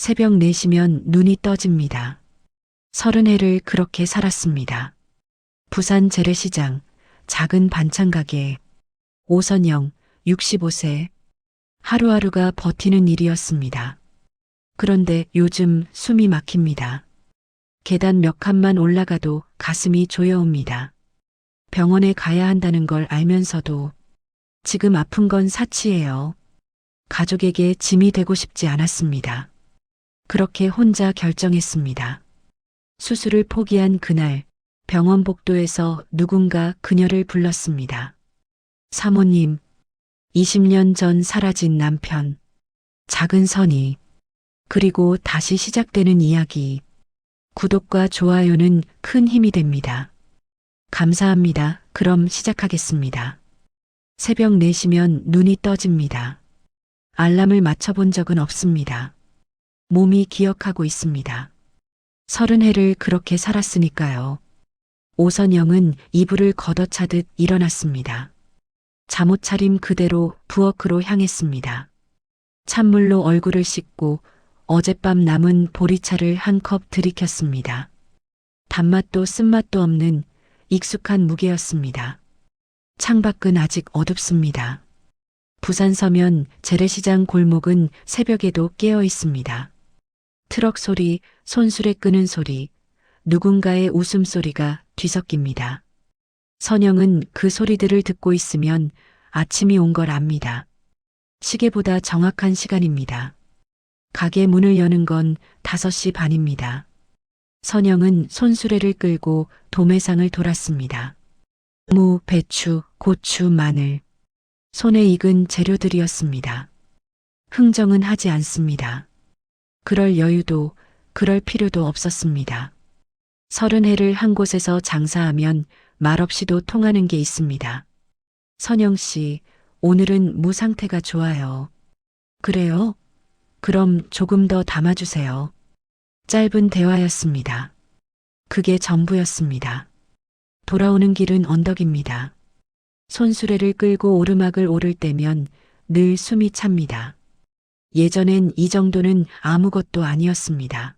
새벽 4시면 눈이 떠집니다. 30해를 그렇게 살았습니다. 부산 재래시장, 작은 반찬 가게, 오선영, 65세. 하루하루가 버티는 일이었습니다. 그런데 요즘 숨이 막힙니다. 계단 몇 칸만 올라가도 가슴이 조여옵니다. 병원에 가야 한다는 걸 알면서도 지금 아픈 건 사치예요. 가족에게 짐이 되고 싶지 않았습니다. 그렇게 혼자 결정했습니다. 수술을 포기한 그날 병원 복도에서 누군가 그녀를 불렀습니다. 사모님, 20년 전 사라진 남편, 작은 선이, 그리고 다시 시작되는 이야기. 구독과 좋아요는 큰 힘이 됩니다. 감사합니다. 그럼 시작하겠습니다. 새벽 4시면 눈이 떠집니다. 알람을 맞춰본 적은 없습니다. 몸이 기억하고 있습니다. 30해를 그렇게 살았으니까요. 오선영은 이불을 걷어차듯 일어났습니다. 잠옷 차림 그대로 부엌으로 향했습니다. 찬물로 얼굴을 씻고 어젯밤 남은 보리차를 한 컵 들이켰습니다. 단맛도 쓴맛도 없는 익숙한 무게였습니다. 창밖은 아직 어둡습니다. 부산 서면 재래시장 골목은 새벽에도 깨어 있습니다. 트럭 소리, 손수레 끄는 소리, 누군가의 웃음소리가 뒤섞입니다. 선영은 그 소리들을 듣고 있으면 아침이 온 걸 압니다. 시계보다 정확한 시간입니다. 가게 문을 여는 건 5시 반입니다. 선영은 손수레를 끌고 도매상을 돌았습니다. 무, 배추, 고추, 마늘. 손에 익은 재료들이었습니다. 흥정은 하지 않습니다. 그럴 여유도, 그럴 필요도 없었습니다. 30해를 한 곳에서 장사하면 말없이도 통하는 게 있습니다. 선영 씨, 오늘은 무 상태가 좋아요. 그래요? 그럼 조금 더 담아주세요. 짧은 대화였습니다. 그게 전부였습니다. 돌아오는 길은 언덕입니다. 손수레를 끌고 오르막을 오를 때면 늘 숨이 찹니다. 예전엔 이 정도는 아무것도 아니었습니다.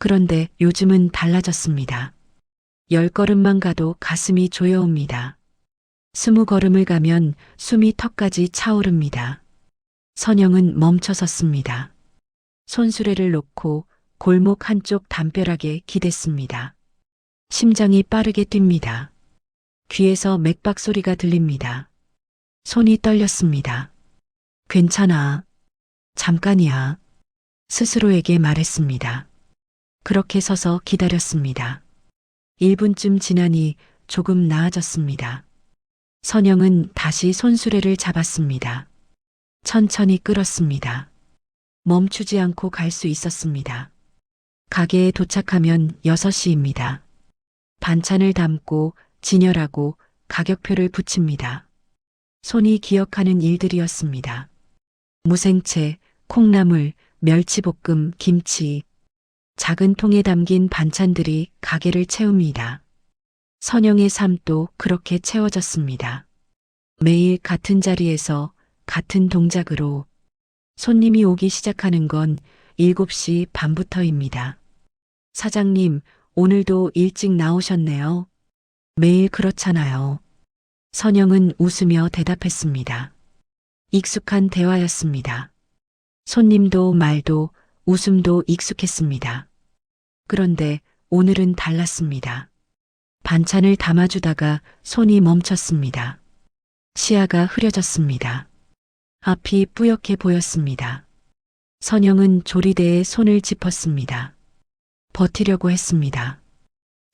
그런데 요즘은 달라졌습니다. 10걸음만 가도 가슴이 조여옵니다. 20걸음을 가면 숨이 턱까지 차오릅니다. 선영은 멈춰 섰습니다. 손수레를 놓고 골목 한쪽 담벼락에 기댔습니다. 심장이 빠르게 뜁니다. 귀에서 맥박 소리가 들립니다. 손이 떨렸습니다. 괜찮아. 잠깐이야. 스스로에게 말했습니다. 그렇게 서서 기다렸습니다. 1분쯤 지나니 조금 나아졌습니다. 선영은 다시 손수레를 잡았습니다. 천천히 끌었습니다. 멈추지 않고 갈 수 있었습니다. 가게에 도착하면 6시입니다. 반찬을 담고 진열하고 가격표를 붙입니다. 손이 기억하는 일들이었습니다. 무생채, 콩나물, 멸치볶음, 김치. 작은 통에 담긴 반찬들이 가게를 채웁니다. 선영의 삶도 그렇게 채워졌습니다. 매일 같은 자리에서 같은 동작으로 손님이 오기 시작하는 건 7시 반부터입니다. 사장님, 오늘도 일찍 나오셨네요. 매일 그렇잖아요. 선영은 웃으며 대답했습니다. 익숙한 대화였습니다. 손님도 말도 웃음도 익숙했습니다. 그런데 오늘은 달랐습니다. 반찬을 담아주다가 손이 멈췄습니다. 시야가 흐려졌습니다. 앞이 뿌옇게 보였습니다. 선영은 조리대에 손을 짚었습니다. 버티려고 했습니다.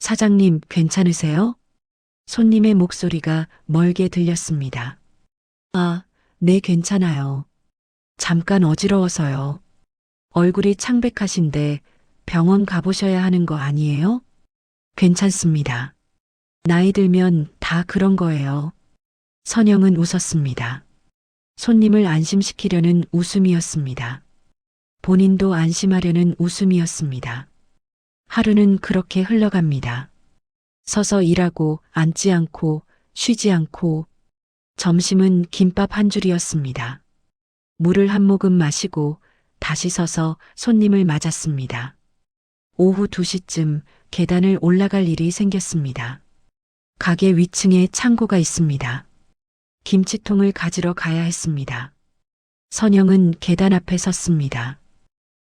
사장님, 괜찮으세요? 손님의 목소리가 멀게 들렸습니다. 아, 네, 괜찮아요. 잠깐 어지러워서요. 얼굴이 창백하신데 병원 가보셔야 하는 거 아니에요? 괜찮습니다. 나이 들면 다 그런 거예요. 선영은 웃었습니다. 손님을 안심시키려는 웃음이었습니다. 본인도 안심하려는 웃음이었습니다. 하루는 그렇게 흘러갑니다. 서서 일하고 앉지 않고 쉬지 않고 점심은 김밥 한 줄이었습니다. 물을 한 모금 마시고 다시 서서 손님을 맞았습니다. 오후 2시쯤 계단을 올라갈 일이 생겼습니다. 가게 위층에 창고가 있습니다. 김치통을 가지러 가야 했습니다. 선영은 계단 앞에 섰습니다.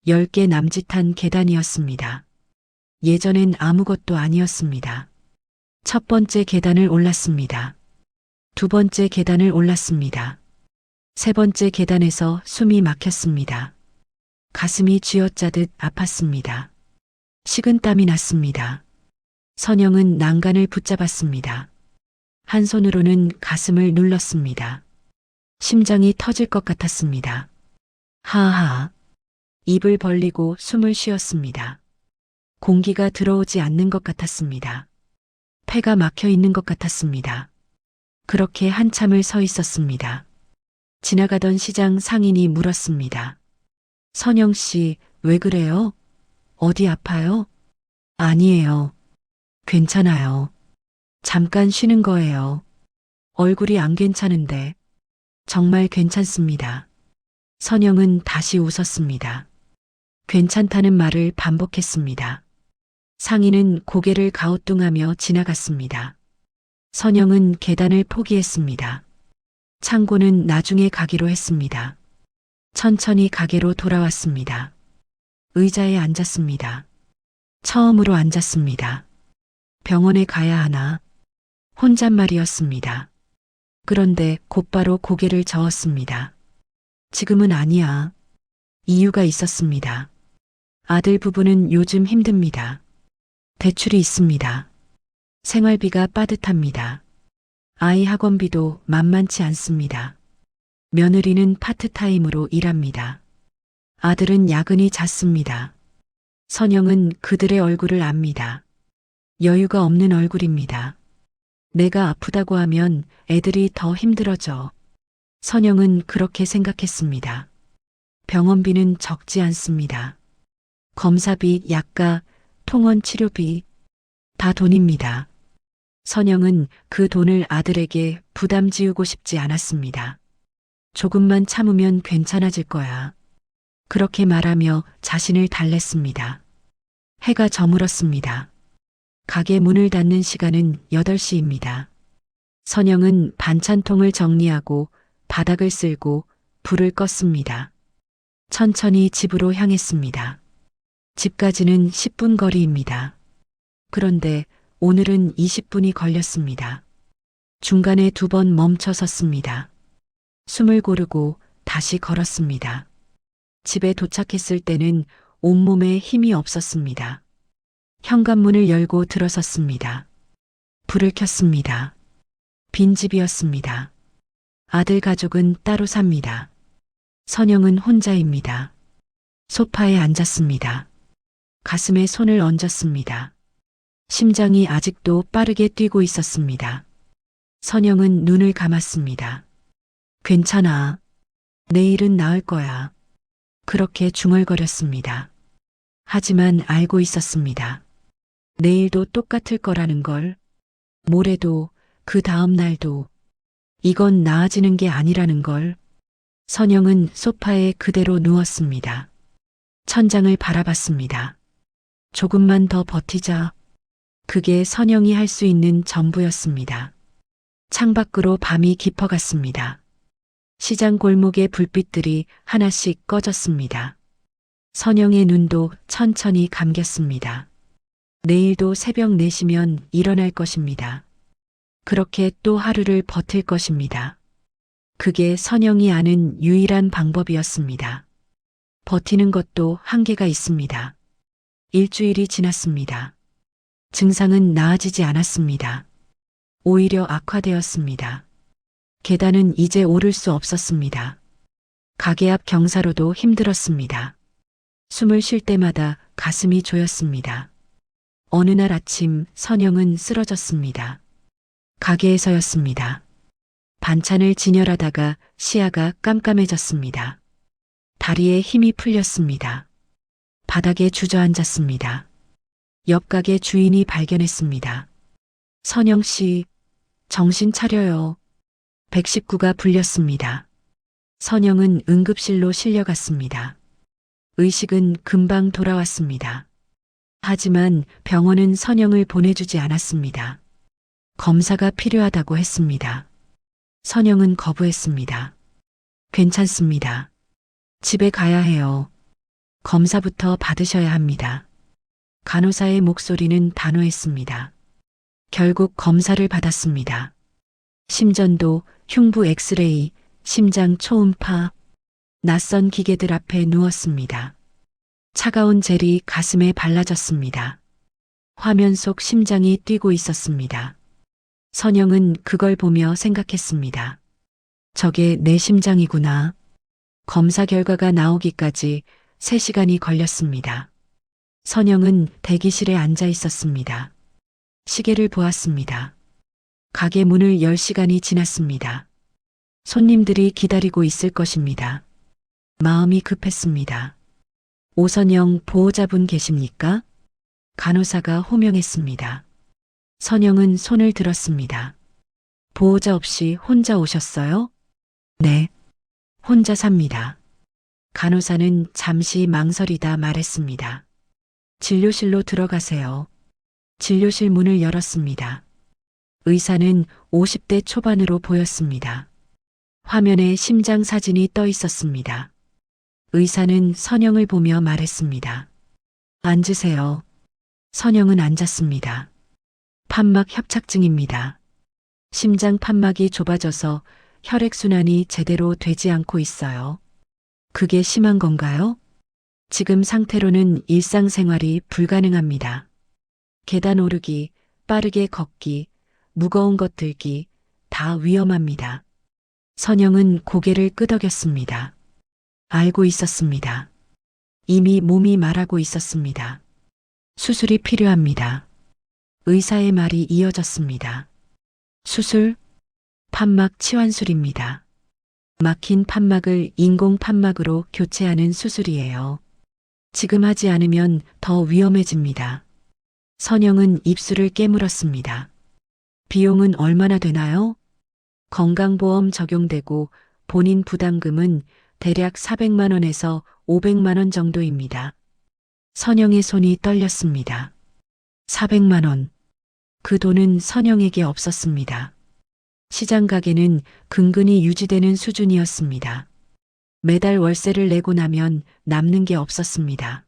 10개 남짓한 계단이었습니다. 예전엔 아무것도 아니었습니다. 첫 번째 계단을 올랐습니다. 두 번째 계단을 올랐습니다. 세 번째 계단에서 숨이 막혔습니다. 가슴이 쥐어짜듯 아팠습니다. 식은땀이 났습니다. 선영은 난간을 붙잡았습니다. 한 손으로는 가슴을 눌렀습니다. 심장이 터질 것 같았습니다. 하하. 입을 벌리고 숨을 쉬었습니다. 공기가 들어오지 않는 것 같았습니다. 폐가 막혀 있는 것 같았습니다. 그렇게 한참을 서 있었습니다. 지나가던 시장 상인이 물었습니다. 선영 씨, 왜 그래요? 어디 아파요? 아니에요. 괜찮아요. 잠깐 쉬는 거예요. 얼굴이 안 괜찮은데. 정말 괜찮습니다. 선영은 다시 웃었습니다. 괜찮다는 말을 반복했습니다. 상인은 고개를 가우뚱하며 지나갔습니다. 선영은 계단을 포기했습니다. 창고는 나중에 가기로 했습니다. 천천히 가게로 돌아왔습니다. 의자에 앉았습니다. 처음으로 앉았습니다. 병원에 가야 하나? 혼잣말이었습니다. 그런데 곧바로 고개를 저었습니다. 지금은 아니야. 이유가 있었습니다. 아들 부부는 요즘 힘듭니다. 대출이 있습니다. 생활비가 빠듯합니다. 아이 학원비도 만만치 않습니다. 며느리는 파트타임으로 일합니다. 아들은 야근이 잦습니다. 선영은 그들의 얼굴을 압니다. 여유가 없는 얼굴입니다. 내가 아프다고 하면 애들이 더 힘들어져. 선영은 그렇게 생각했습니다. 병원비는 적지 않습니다. 검사비, 약가, 통원 치료비, 다 돈입니다. 선영은 그 돈을 아들에게 부담 지우고 싶지 않았습니다. 조금만 참으면 괜찮아질 거야. 그렇게 말하며 자신을 달랬습니다. 해가 저물었습니다. 가게 문을 닫는 시간은 8시입니다. 선영은 반찬통을 정리하고 바닥을 쓸고 불을 껐습니다. 천천히 집으로 향했습니다. 집까지는 10분 거리입니다. 그런데 오늘은 20분이 걸렸습니다. 중간에 2번 멈춰 섰습니다. 숨을 고르고 다시 걸었습니다. 집에 도착했을 때는 온몸에 힘이 없었습니다. 현관문을 열고 들어섰습니다. 불을 켰습니다. 빈집이었습니다. 아들 가족은 따로 삽니다. 선영은 혼자입니다. 소파에 앉았습니다. 가슴에 손을 얹었습니다. 심장이 아직도 빠르게 뛰고 있었습니다. 선영은 눈을 감았습니다. 괜찮아. 내일은 나을 거야. 그렇게 중얼거렸습니다. 하지만 알고 있었습니다. 내일도 똑같을 거라는 걸. 모레도, 그 다음 날도. 이건 나아지는 게 아니라는 걸. 선영은 소파에 그대로 누웠습니다. 천장을 바라봤습니다. 조금만 더 버티자. 그게 선영이 할 수 있는 전부였습니다. 창밖으로 밤이 깊어갔습니다. 시장 골목의 불빛들이 하나씩 꺼졌습니다. 선영의 눈도 천천히 감겼습니다. 내일도 새벽 4시면 일어날 것입니다. 그렇게 또 하루를 버틸 것입니다. 그게 선영이 아는 유일한 방법이었습니다. 버티는 것도 한계가 있습니다. 일주일이 지났습니다. 증상은 나아지지 않았습니다. 오히려 악화되었습니다. 계단은 이제 오를 수 없었습니다. 가게 앞 경사로도 힘들었습니다. 숨을 쉴 때마다 가슴이 조였습니다. 어느 날 아침 선영은 쓰러졌습니다. 가게에서였습니다. 반찬을 진열하다가 시야가 깜깜해졌습니다. 다리에 힘이 풀렸습니다. 바닥에 주저앉았습니다. 옆 가게 주인이 발견했습니다. 선영 씨, 정신 차려요. 119가 불렸습니다. 선영은 응급실로 실려갔습니다. 의식은 금방 돌아왔습니다. 하지만 병원은 선영을 보내주지 않았습니다. 검사가 필요하다고 했습니다. 선영은 거부했습니다. 괜찮습니다. 집에 가야 해요. 검사부터 받으셔야 합니다. 간호사의 목소리는 단호했습니다. 결국 검사를 받았습니다. 심전도, 흉부 엑스레이, 심장 초음파, 낯선 기계들 앞에 누웠습니다. 차가운 젤이 가슴에 발라졌습니다. 화면 속 심장이 뛰고 있었습니다. 선영은 그걸 보며 생각했습니다. 저게 내 심장이구나. 검사 결과가 나오기까지 3시간이 걸렸습니다. 선영은 대기실에 앉아 있었습니다. 시계를 보았습니다. 가게 문을 열 시간이 지났습니다. 손님들이 기다리고 있을 것입니다. 마음이 급했습니다. 오선영 보호자분 계십니까? 간호사가 호명했습니다. 선영은 손을 들었습니다. 보호자 없이 혼자 오셨어요? 네. 혼자 삽니다. 간호사는 잠시 망설이다 말했습니다. 진료실로 들어가세요. 진료실 문을 열었습니다. 의사는 50대 초반으로 보였습니다. 화면에 심장 사진이 떠 있었습니다. 의사는 선영을 보며 말했습니다. 앉으세요. 선영은 앉았습니다. 판막 협착증입니다. 심장 판막이 좁아져서 혈액순환이 제대로 되지 않고 있어요. 그게 심한 건가요? 지금 상태로는 일상생활이 불가능합니다. 계단 오르기, 빠르게 걷기, 무거운 것 들기, 다 위험합니다. 선영은 고개를 끄덕였습니다. 알고 있었습니다. 이미 몸이 말하고 있었습니다. 수술이 필요합니다. 의사의 말이 이어졌습니다. 수술? 판막 치환술입니다. 막힌 판막을 인공 판막으로 교체하는 수술이에요. 지금 하지 않으면 더 위험해집니다. 선영은 입술을 깨물었습니다. 비용은 얼마나 되나요? 건강보험 적용되고 본인 부담금은 대략 400만 원에서 500만 원 정도입니다. 선영의 손이 떨렸습니다. 400만 원. 그 돈은 선영에게 없었습니다. 시장 가게는 근근히 유지되는 수준이었습니다. 매달 월세를 내고 나면 남는 게 없었습니다.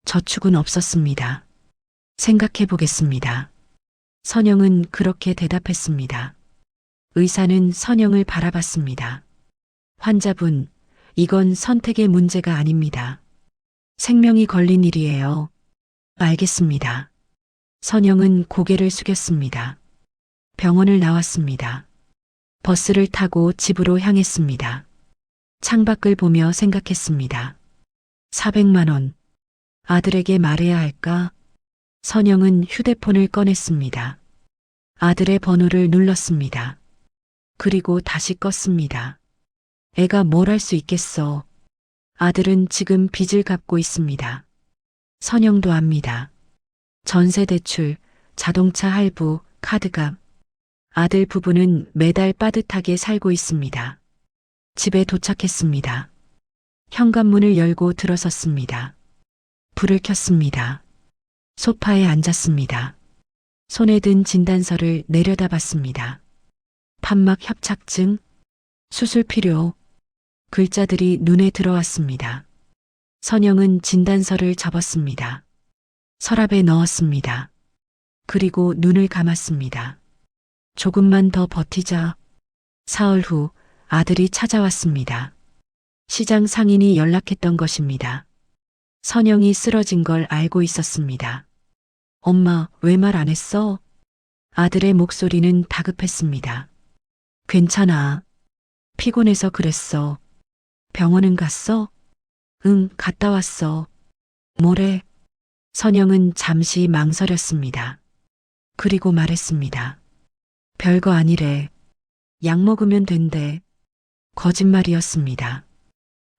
저축은 없었습니다. 생각해 보겠습니다. 선영은 그렇게 대답했습니다. 의사는 선영을 바라봤습니다. 환자분, 이건 선택의 문제가 아닙니다. 생명이 걸린 일이에요. 알겠습니다. 선영은 고개를 숙였습니다. 병원을 나왔습니다. 버스를 타고 집으로 향했습니다. 창밖을 보며 생각했습니다. 400만 원. 아들에게 말해야 할까? 선영은 휴대폰을 꺼냈습니다. 아들의 번호를 눌렀습니다. 그리고 다시 껐습니다. 애가 뭘 할 수 있겠어. 아들은 지금 빚을 갚고 있습니다. 선영도 압니다. 전세 대출, 자동차 할부, 카드값. 아들 부부는 매달 빠듯하게 살고 있습니다. 집에 도착했습니다. 현관문을 열고 들어섰습니다. 불을 켰습니다. 소파에 앉았습니다. 손에 든 진단서를 내려다봤습니다. 판막 협착증, 수술 필요. 글자들이 눈에 들어왔습니다. 선영은 진단서를 접었습니다. 서랍에 넣었습니다. 그리고 눈을 감았습니다. 조금만 더 버티자. 사흘 후 아들이 찾아왔습니다. 시장 상인이 연락했던 것입니다. 선영이 쓰러진 걸 알고 있었습니다. 엄마, 왜 말 안 했어? 아들의 목소리는 다급했습니다. 괜찮아. 피곤해서 그랬어. 병원은 갔어? 응, 갔다 왔어. 뭐래? 선영은 잠시 망설였습니다. 그리고 말했습니다. 별거 아니래. 약 먹으면 된대. 거짓말이었습니다.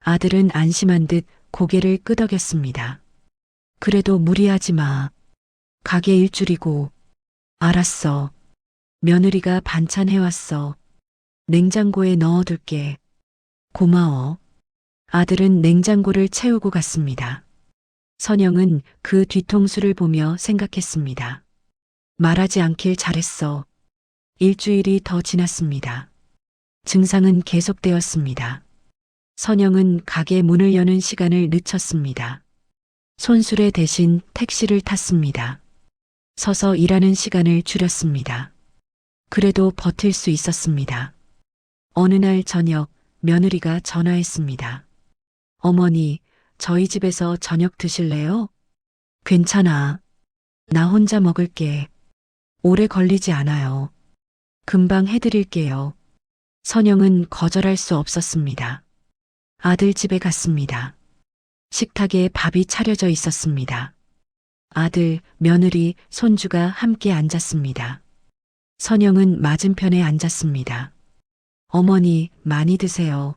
아들은 안심한 듯 고개를 끄덕였습니다. 그래도 무리하지 마. 가게 일줄이고. 알았어. 며느리가 반찬 해왔어. 냉장고에 넣어둘게. 고마워. 아들은 냉장고를 채우고 갔습니다. 선영은 그 뒤통수를 보며 생각했습니다. 말하지 않길 잘했어. 일주일이 더 지났습니다. 증상은 계속되었습니다. 선영은 가게 문을 여는 시간을 늦췄습니다. 손수레 대신 택시를 탔습니다. 서서 일하는 시간을 줄였습니다. 그래도 버틸 수 있었습니다. 어느 날 저녁 며느리가 전화했습니다. 어머니, 저희 집에서 저녁 드실래요? 괜찮아. 나 혼자 먹을게. 오래 걸리지 않아요. 금방 해드릴게요. 선영은 거절할 수 없었습니다. 아들 집에 갔습니다. 식탁에 밥이 차려져 있었습니다. 아들, 며느리, 손주가 함께 앉았습니다. 선영은 맞은편에 앉았습니다. 어머니, 많이 드세요.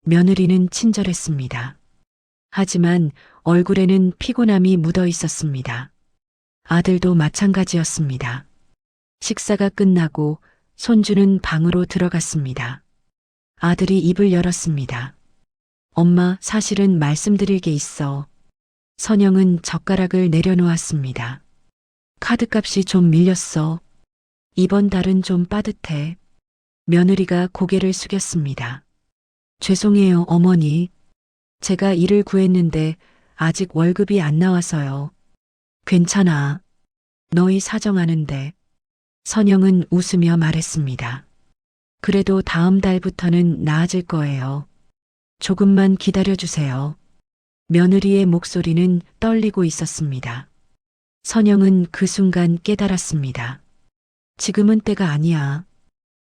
며느리는 친절했습니다. 하지만 얼굴에는 피곤함이 묻어 있었습니다. 아들도 마찬가지였습니다. 식사가 끝나고 손주는 방으로 들어갔습니다. 아들이 입을 열었습니다. 엄마, 사실은 말씀드릴 게 있어. 선영은 젓가락을 내려놓았습니다. 카드값이 좀 밀렸어. 이번 달은 좀 빠듯해. 며느리가 고개를 숙였습니다. 죄송해요, 어머니. 제가 일을 구했는데 아직 월급이 안 나와서요. 괜찮아. 너희 사정하는데. 선영은 웃으며 말했습니다. 그래도 다음 달부터는 나아질 거예요. 조금만 기다려주세요. 며느리의 목소리는 떨리고 있었습니다. 선영은 그 순간 깨달았습니다. 지금은 때가 아니야.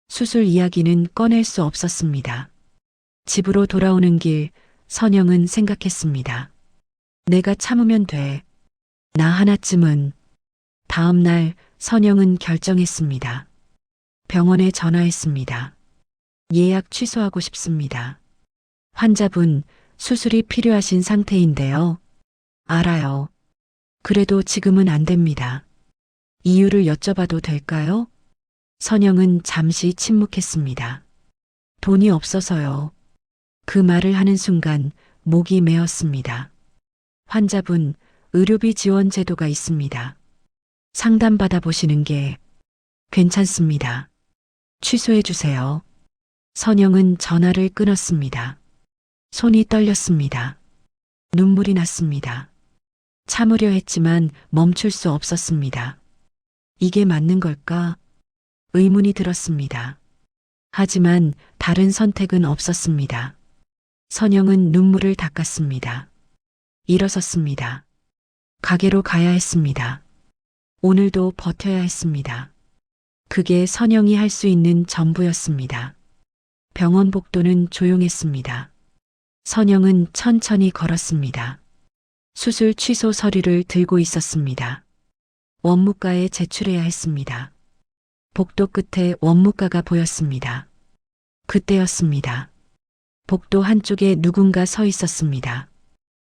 수술 이야기는 꺼낼 수 없었습니다. 집으로 돌아오는 길, 선영은 생각했습니다. 내가 참으면 돼. 나 하나쯤은. 다음 날 선영은 결정했습니다. 병원에 전화했습니다. 예약 취소하고 싶습니다. 환자분, 수술이 필요하신 상태인데요. 알아요. 그래도 지금은 안 됩니다. 이유를 여쭤봐도 될까요? 선영은 잠시 침묵했습니다. 돈이 없어서요. 그 말을 하는 순간 목이 메었습니다. 환자분, 의료비 지원 제도가 있습니다. 상담받아 보시는 게 괜찮습니다. 취소해 주세요. 선영은 전화를 끊었습니다. 손이 떨렸습니다. 눈물이 났습니다. 참으려 했지만 멈출 수 없었습니다. 이게 맞는 걸까? 의문이 들었습니다. 하지만 다른 선택은 없었습니다. 선영은 눈물을 닦았습니다. 일어섰습니다. 가게로 가야 했습니다. 오늘도 버텨야 했습니다. 그게 선영이 할 수 있는 전부였습니다. 병원 복도는 조용했습니다. 선영은 천천히 걸었습니다. 수술 취소 서류를 들고 있었습니다. 원무과에 제출해야 했습니다. 복도 끝에 원무과가 보였습니다. 그때였습니다. 복도 한쪽에 누군가 서 있었습니다.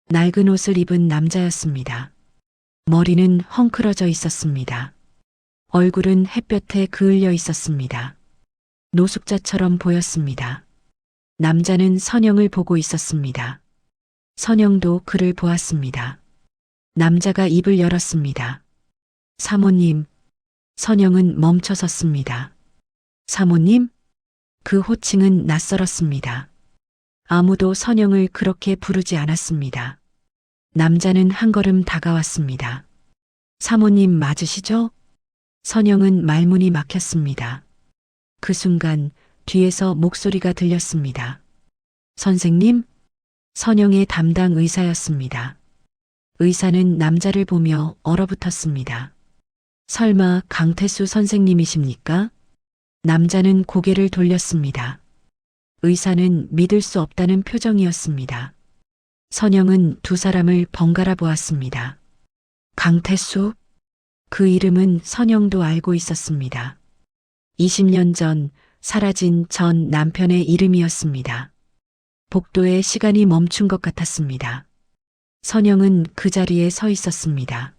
낡은 옷을 입은 남자였습니다. 머리는 헝클어져 있었습니다. 얼굴은 햇볕에 그을려 있었습니다. 노숙자처럼 보였습니다. 남자는 선영을 보고 있었습니다. 선영도 그를 보았습니다. 남자가 입을 열었습니다. 사모님. 선영은 멈춰 섰습니다. 사모님? 그 호칭은 낯설었습니다. 아무도 선영을 그렇게 부르지 않았습니다. 남자는 한 걸음 다가왔습니다. 사모님 맞으시죠? 선영은 말문이 막혔습니다. 그 순간 뒤에서 목소리가 들렸습니다. 선생님? 선영의 담당 의사였습니다. 의사는 남자를 보며 얼어붙었습니다. 설마 강태수 선생님이십니까? 남자는 고개를 돌렸습니다. 의사는 믿을 수 없다는 표정이었습니다. 선영은 두 사람을 번갈아 보았습니다. 강태수? 그 이름은 선영도 알고 있었습니다. 20년 전 사라진 전 남편의 이름이었습니다. 복도에 시간이 멈춘 것 같았습니다. 선영은 그 자리에 서 있었습니다.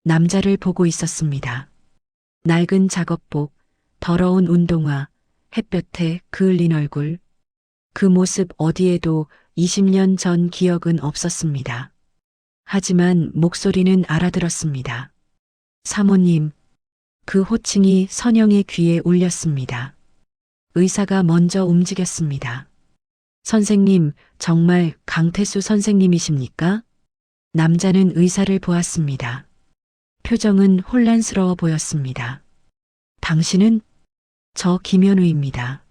남자를 보고 있었습니다. 낡은 작업복, 더러운 운동화, 햇볕에 그을린 얼굴. 그 모습 어디에도 20년 전 기억은 없었습니다. 하지만 목소리는 알아들었습니다. 사모님, 그 호칭이 선영의 귀에 울렸습니다. 의사가 먼저 움직였습니다. 선생님, 정말 강태수 선생님이십니까? 남자는 의사를 보았습니다. 표정은 혼란스러워 보였습니다. 당신은? 저 김현우입니다.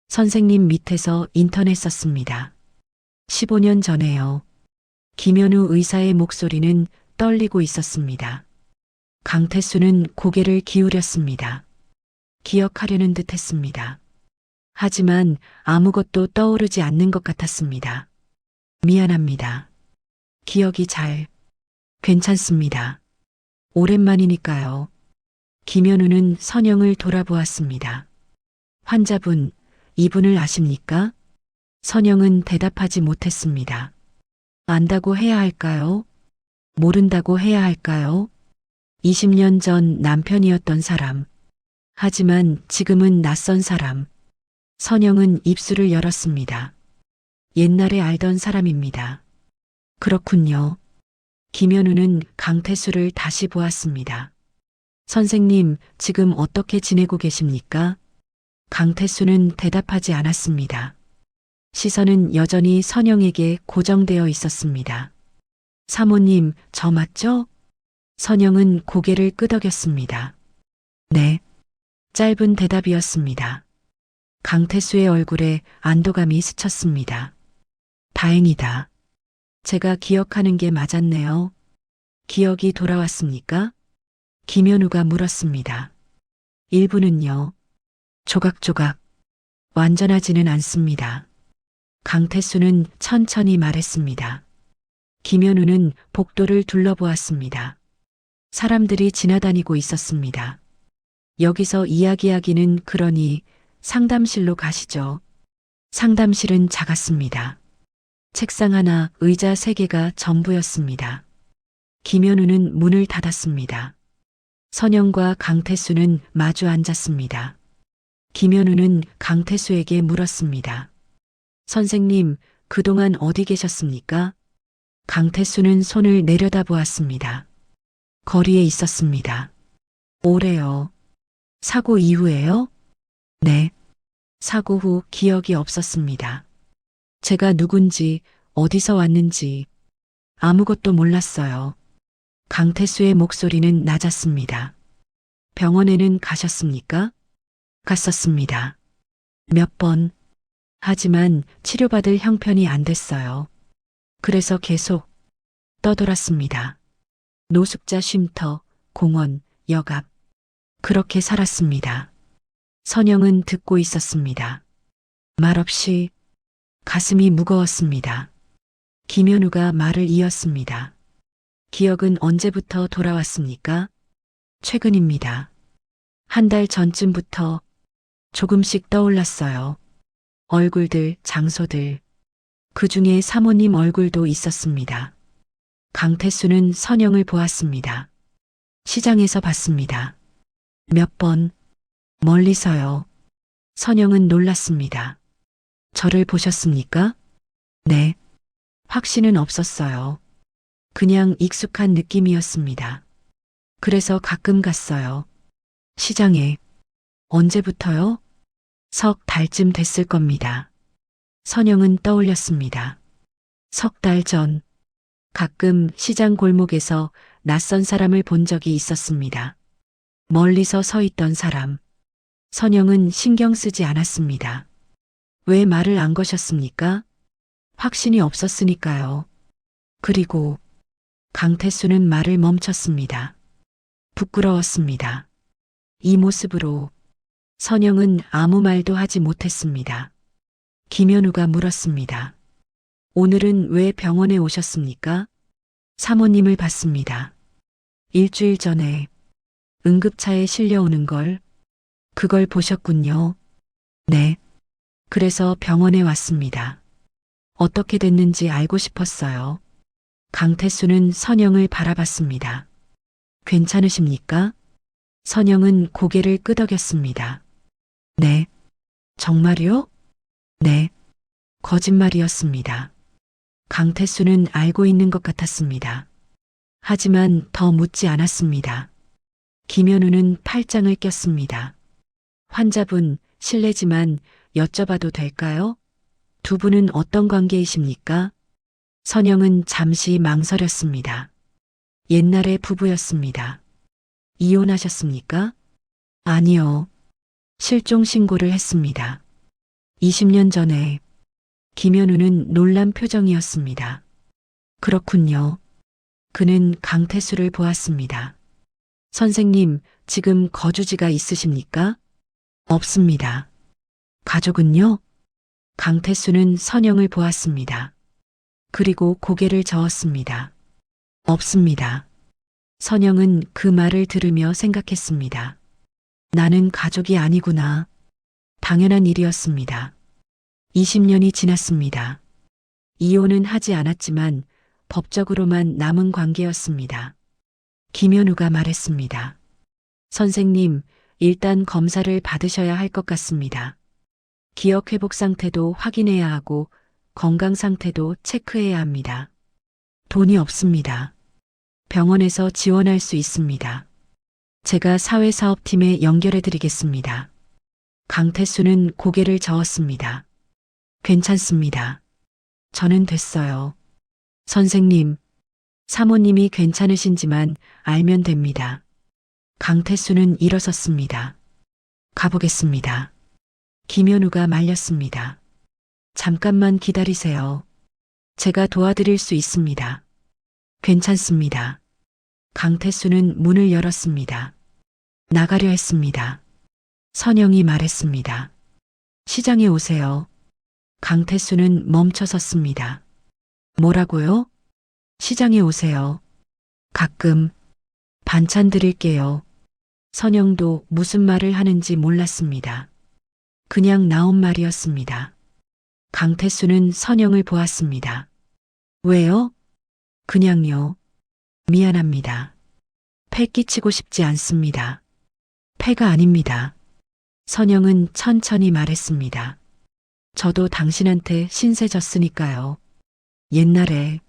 선생님 밑에서 인턴 했었습니다. 15년 전에요. 김현우 의사의 목소리는 떨리고 있었습니다. 강태수는 고개를 기울였습니다. 기억하려는 듯 했습니다. 하지만 아무것도 떠오르지 않는 것 같았습니다. 미안합니다. 기억이 괜찮습니다. 오랜만이니까요. 김현우는 선영을 돌아보았습니다. 환자분, 이분을 아십니까? 선영은 대답하지 못했습니다. 안다고 해야 할까요? 모른다고 해야 할까요? 20년 전 남편이었던 사람. 하지만 지금은 낯선 사람. 선영은 입술을 열었습니다. 옛날에 알던 사람입니다. 그렇군요. 김현우는 강태수를 다시 보았습니다. 선생님, 지금 어떻게 지내고 계십니까? 강태수는 대답하지 않았습니다. 시선은 여전히 선영에게 고정되어 있었습니다. 사모님, 저 맞죠? 선영은 고개를 끄덕였습니다. 네. 짧은 대답이었습니다. 강태수의 얼굴에 안도감이 스쳤습니다. 다행이다. 제가 기억하는 게 맞았네요. 기억이 돌아왔습니까? 김현우가 물었습니다. 일부는요. 조각조각. 완전하지는 않습니다. 강태수는 천천히 말했습니다. 김현우는 복도를 둘러보았습니다. 사람들이 지나다니고 있었습니다. 여기서 이야기하기는 그러니 상담실로 가시죠. 상담실은 작았습니다. 책상 하나, 의자 3개가 전부였습니다. 김현우는 문을 닫았습니다. 선영과 강태수는 마주 앉았습니다. 김현우는 강태수에게 물었습니다. 선생님, 그동안 어디 계셨습니까? 강태수는 손을 내려다보았습니다. 거리에 있었습니다. 오래요. 사고 이후에요? 네. 사고 후 기억이 없었습니다. 제가 누군지, 어디서 왔는지 아무것도 몰랐어요. 강태수의 목소리는 낮았습니다. 병원에는 가셨습니까? 갔었습니다. 몇 번. 하지만 치료받을 형편이 안 됐어요. 그래서 계속 떠돌았습니다. 노숙자 쉼터, 공원, 역 앞. 그렇게 살았습니다. 선영은 듣고 있었습니다. 말없이 가슴이 무거웠습니다. 김현우가 말을 이었습니다. 기억은 언제부터 돌아왔습니까? 최근입니다. 1달 전쯤부터 조금씩 떠올랐어요. 얼굴들, 장소들. 그 중에 사모님 얼굴도 있었습니다. 강태수는 선영을 보았습니다. 시장에서 봤습니다. 몇 번, 멀리서요. 선영은 놀랐습니다. 저를 보셨습니까? 네. 확신은 없었어요. 그냥 익숙한 느낌이었습니다. 그래서 가끔 갔어요. 시장에. 언제부터요? 석 달쯤 됐을 겁니다. 선영은 떠올렸습니다. 석 달 전. 가끔 시장 골목에서 낯선 사람을 본 적이 있었습니다. 멀리서 서 있던 사람. 선영은 신경 쓰지 않았습니다. 왜 말을 안 거셨습니까? 확신이 없었으니까요. 그리고 강태수는 말을 멈췄습니다. 부끄러웠습니다. 이 모습으로 선영은 아무 말도 하지 못했습니다. 김현우가 물었습니다. 오늘은 왜 병원에 오셨습니까? 사모님을 봤습니다. 일주일 전에 응급차에 실려오는 걸, 그걸 보셨군요. 네. 그래서 병원에 왔습니다. 어떻게 됐는지 알고 싶었어요. 강태수는 선영을 바라봤습니다. 괜찮으십니까? 선영은 고개를 끄덕였습니다. 네. 정말요? 네. 거짓말이었습니다. 강태수는 알고 있는 것 같았습니다. 하지만 더 묻지 않았습니다. 김현우는 팔짱을 꼈습니다. 환자분, 실례지만 여쭤봐도 될까요? 두 분은 어떤 관계이십니까? 선영은 잠시 망설였습니다. 옛날의 부부였습니다. 이혼하셨습니까? 아니요. 실종 신고를 했습니다. 20년 전에. 김현우는 놀란 표정이었습니다. 그렇군요. 그는 강태수를 보았습니다. 선생님, 지금 거주지가 있으십니까? 없습니다. 가족은요? 강태수는 선영을 보았습니다. 그리고 고개를 저었습니다. 없습니다. 선영은 그 말을 들으며 생각했습니다. 나는 가족이 아니구나. 당연한 일이었습니다. 20년이 지났습니다. 이혼은 하지 않았지만 법적으로만 남은 관계였습니다. 김현우가 말했습니다. 선생님, 일단 검사를 받으셔야 할 것 같습니다. 기억 회복 상태도 확인해야 하고 건강 상태도 체크해야 합니다. 돈이 없습니다. 병원에서 지원할 수 있습니다. 제가 사회사업팀에 연결해 드리겠습니다. 강태수는 고개를 저었습니다. 괜찮습니다. 저는 됐어요. 선생님, 사모님이 괜찮으신지만 알면 됩니다. 강태수는 일어섰습니다. 가보겠습니다. 김현우가 말렸습니다. 잠깐만 기다리세요. 제가 도와드릴 수 있습니다. 괜찮습니다. 강태수는 문을 열었습니다. 나가려 했습니다. 선영이 말했습니다. 시장에 오세요. 강태수는 멈춰 섰습니다. 뭐라고요? 시장에 오세요. 가끔 반찬 드릴게요. 선영도 무슨 말을 하는지 몰랐습니다. 그냥 나온 말이었습니다. 강태수는 선영을 보았습니다. 왜요? 그냥요. 미안합니다. 패 끼치고 싶지 않습니다. 패가 아닙니다. 선영은 천천히 말했습니다. 저도 당신한테 신세 졌으니까요. 옛날에.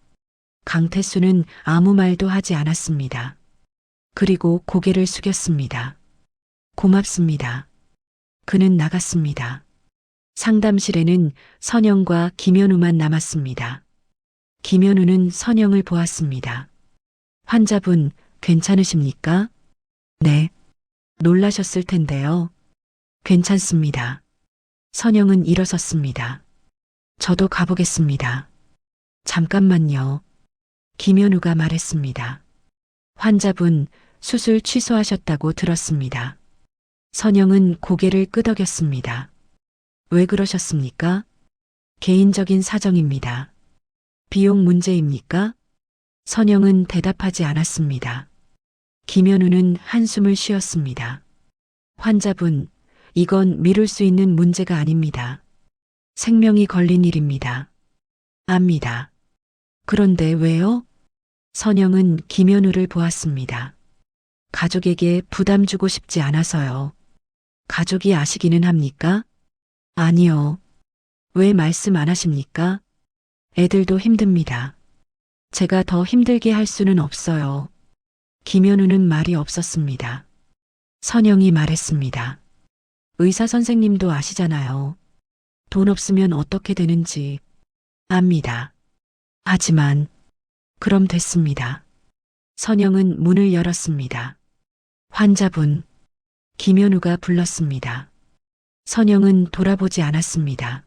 강태수는 아무 말도 하지 않았습니다. 그리고 고개를 숙였습니다. 고맙습니다. 그는 나갔습니다. 상담실에는 선영과 김현우만 남았습니다. 김현우는 선영을 보았습니다. 환자분, 괜찮으십니까? 네. 놀라셨을 텐데요. 괜찮습니다. 선영은 일어섰습니다. 저도 가보겠습니다. 잠깐만요. 김현우가 말했습니다. 환자분, 수술 취소하셨다고 들었습니다. 선영은 고개를 끄덕였습니다. 왜 그러셨습니까? 개인적인 사정입니다. 비용 문제입니까? 선영은 대답하지 않았습니다. 김현우는 한숨을 쉬었습니다. 환자분, 이건 미룰 수 있는 문제가 아닙니다. 생명이 걸린 일입니다. 압니다. 그런데 왜요? 선영은 김현우를 보았습니다. 가족에게 부담 주고 싶지 않아서요. 가족이 아시기는 합니까? 아니요. 왜 말씀 안 하십니까? 애들도 힘듭니다. 제가 더 힘들게 할 수는 없어요. 김현우는 말이 없었습니다. 선영이 말했습니다. 의사 선생님도 아시잖아요. 돈 없으면 어떻게 되는지. 압니다. 하지만, 그럼 됐습니다. 선영은 문을 열었습니다. 환자분, 김현우가 불렀습니다. 선영은 돌아보지 않았습니다.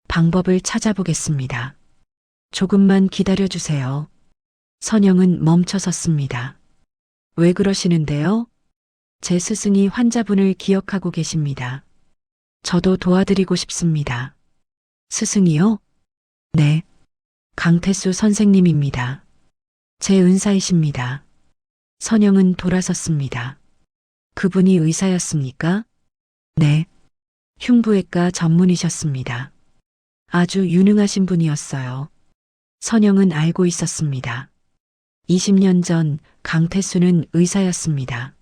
방법을 찾아보겠습니다. 조금만 기다려주세요. 선영은 멈춰 섰습니다. 왜 그러시는데요? 제 스승이 환자분을 기억하고 계십니다. 저도 도와드리고 싶습니다. 스승이요? 네. 강태수 선생님입니다. 제 은사이십니다. 선영은 돌아섰습니다. 그분이 의사였습니까? 네. 흉부외과 전문이셨습니다. 아주 유능하신 분이었어요. 선영은 알고 있었습니다. 20년 전 강태수는 의사였습니다.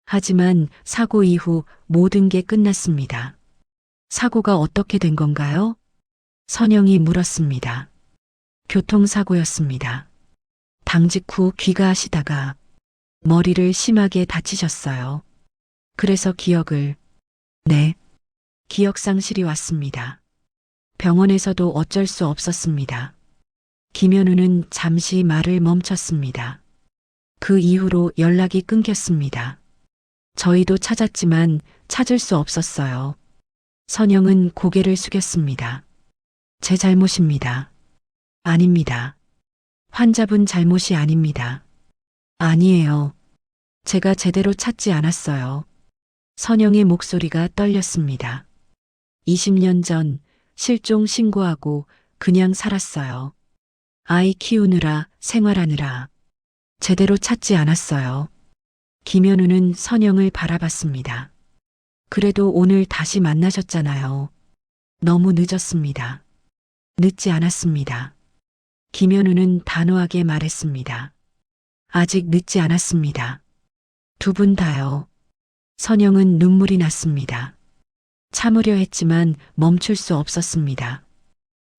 하지만 사고 이후 모든 게 끝났습니다. 사고가 어떻게 된 건가요? 선영이 물었습니다. 교통사고였습니다. 당직 후 귀가하시다가 머리를 심하게 다치셨어요. 그래서 네, 기억상실이 왔습니다. 병원에서도 어쩔 수 없었습니다. 김현우는 잠시 말을 멈췄습니다. 그 이후로 연락이 끊겼습니다. 저희도 찾았지만 찾을 수 없었어요. 선영은 고개를 숙였습니다. 제 잘못입니다. 아닙니다. 환자분 잘못이 아닙니다. 아니에요. 제가 제대로 찾지 않았어요. 선영의 목소리가 떨렸습니다. 20년 전 실종 신고하고 그냥 살았어요. 아이 키우느라 생활하느라 제대로 찾지 않았어요. 김현우는 선영을 바라봤습니다. 그래도 오늘 다시 만나셨잖아요. 너무 늦었습니다. 늦지 않았습니다. 김현우는 단호하게 말했습니다. 아직 늦지 않았습니다. 두 분 다요. 선영은 눈물이 났습니다. 참으려 했지만 멈출 수 없었습니다.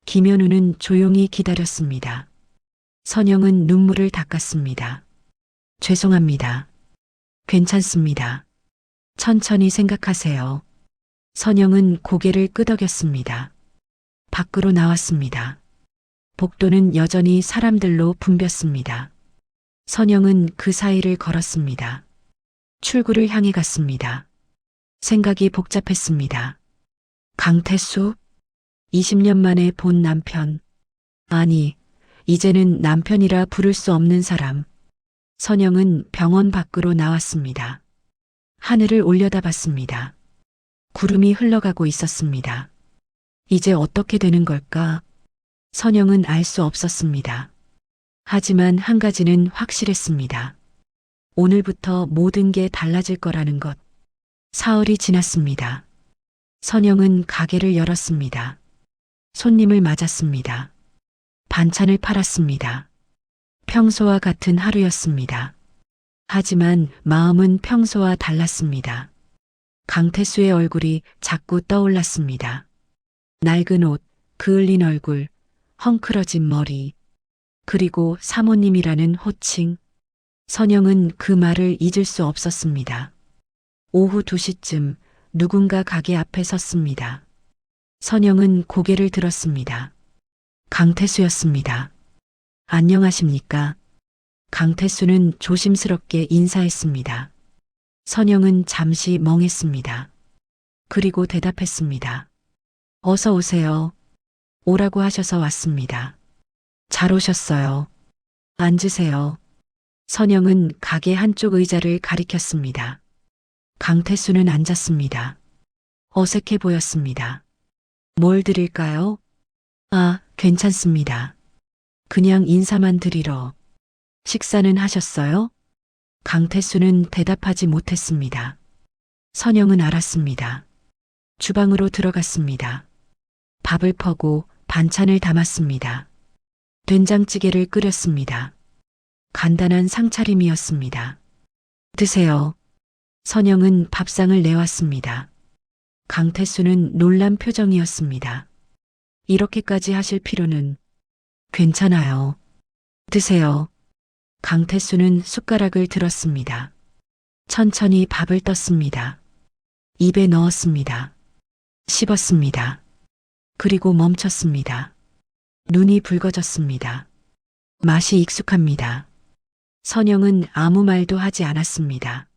김현우는 조용히 기다렸습니다. 선영은 눈물을 닦았습니다. 죄송합니다. 괜찮습니다. 천천히 생각하세요. 선영은 고개를 끄덕였습니다. 밖으로 나왔습니다. 복도는 여전히 사람들로 붐볐습니다. 선영은 그 사이를 걸었습니다. 출구를 향해 갔습니다. 생각이 복잡했습니다. 강태수? 20년 만에 본 남편. 아니, 이제는 남편이라 부를 수 없는 사람. 선영은 병원 밖으로 나왔습니다. 하늘을 올려다봤습니다. 구름이 흘러가고 있었습니다. 이제 어떻게 되는 걸까? 선영은 알 수 없었습니다. 하지만 한 가지는 확실했습니다. 오늘부터 모든 게 달라질 거라는 것. 사흘이 지났습니다. 선영은 가게를 열었습니다. 손님을 맞았습니다. 반찬을 팔았습니다. 평소와 같은 하루였습니다. 하지만 마음은 평소와 달랐습니다. 강태수의 얼굴이 자꾸 떠올랐습니다. 낡은 옷, 그을린 얼굴, 헝클어진 머리, 그리고 사모님이라는 호칭. 선영은 그 말을 잊을 수 없었습니다. 오후 2시쯤 누군가 가게 앞에 섰습니다. 선영은 고개를 들었습니다. 강태수였습니다. 안녕하십니까? 강태수는 조심스럽게 인사했습니다. 선영은 잠시 멍했습니다. 그리고 대답했습니다. 어서 오세요. 오라고 하셔서 왔습니다. 잘 오셨어요. 앉으세요. 선영은 가게 한쪽 의자를 가리켰습니다. 강태수는 앉았습니다. 어색해 보였습니다. 뭘 드릴까요? 아, 괜찮습니다. 그냥 인사만 드리러. 식사는 하셨어요? 강태수는 대답하지 못했습니다. 선영은 알았습니다. 주방으로 들어갔습니다. 밥을 퍼고 반찬을 담았습니다. 된장찌개를 끓였습니다. 간단한 상차림이었습니다. 드세요. 선영은 밥상을 내왔습니다. 강태수는 놀란 표정이었습니다. 이렇게까지 하실 필요는. 괜찮아요. 드세요. 강태수는 숟가락을 들었습니다. 천천히 밥을 떴습니다. 입에 넣었습니다. 씹었습니다. 그리고 멈췄습니다. 눈이 붉어졌습니다. 맛이 익숙합니다. 선영은 아무 말도 하지 않았습니다.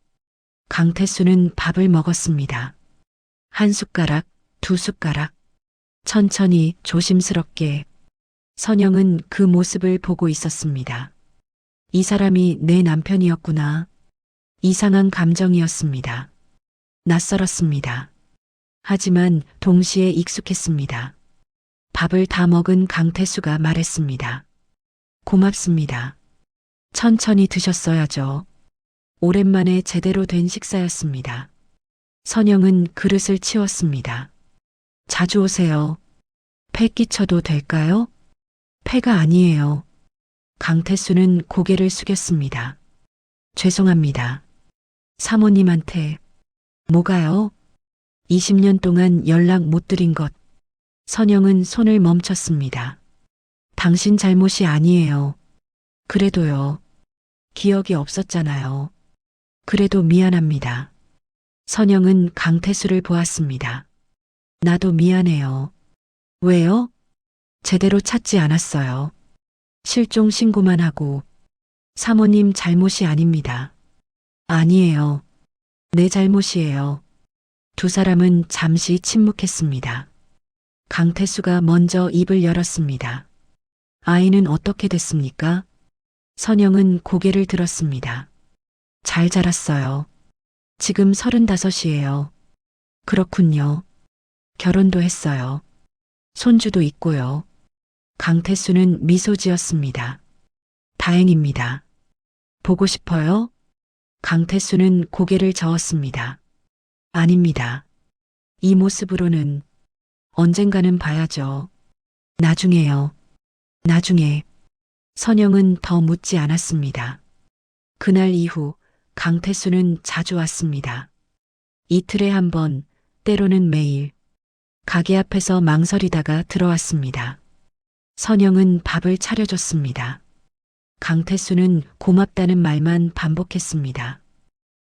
강태수는 밥을 먹었습니다. 한 숟가락, 두 숟가락. 천천히 조심스럽게. 선영은 그 모습을 보고 있었습니다. 이 사람이 내 남편이었구나. 이상한 감정이었습니다. 낯설었습니다. 하지만 동시에 익숙했습니다. 밥을 다 먹은 강태수가 말했습니다. 고맙습니다. 천천히 드셨어야죠. 오랜만에 제대로 된 식사였습니다. 선영은 그릇을 치웠습니다. 자주 오세요. 폐 끼쳐도 될까요? 폐가 아니에요. 강태수는 고개를 숙였습니다. 죄송합니다. 사모님한테. 뭐가요? 20년 동안 연락 못 드린 것. 선영은 손을 멈췄습니다. 당신 잘못이 아니에요. 그래도요. 기억이 없었잖아요. 그래도 미안합니다. 선영은 강태수를 보았습니다. 나도 미안해요. 왜요? 제대로 찾지 않았어요. 실종 신고만 하고 사모님 잘못이 아닙니다. 아니에요. 내 잘못이에요. 두 사람은 잠시 침묵했습니다. 강태수가 먼저 입을 열었습니다. 아이는 어떻게 됐습니까? 선영은 고개를 들었습니다. 잘 자랐어요. 지금 35이에요. 그렇군요. 결혼도 했어요. 손주도 있고요. 강태수는 미소 지었습니다. 다행입니다. 보고 싶어요? 강태수는 고개를 저었습니다. 아닙니다. 이 모습으로는 언젠가는 봐야죠. 나중에요. 나중에. 선영은 더 묻지 않았습니다. 그날 이후 강태수는 자주 왔습니다. 이틀에 한 번, 때로는 매일. 가게 앞에서 망설이다가 들어왔습니다. 선영은 밥을 차려줬습니다. 강태수는 고맙다는 말만 반복했습니다.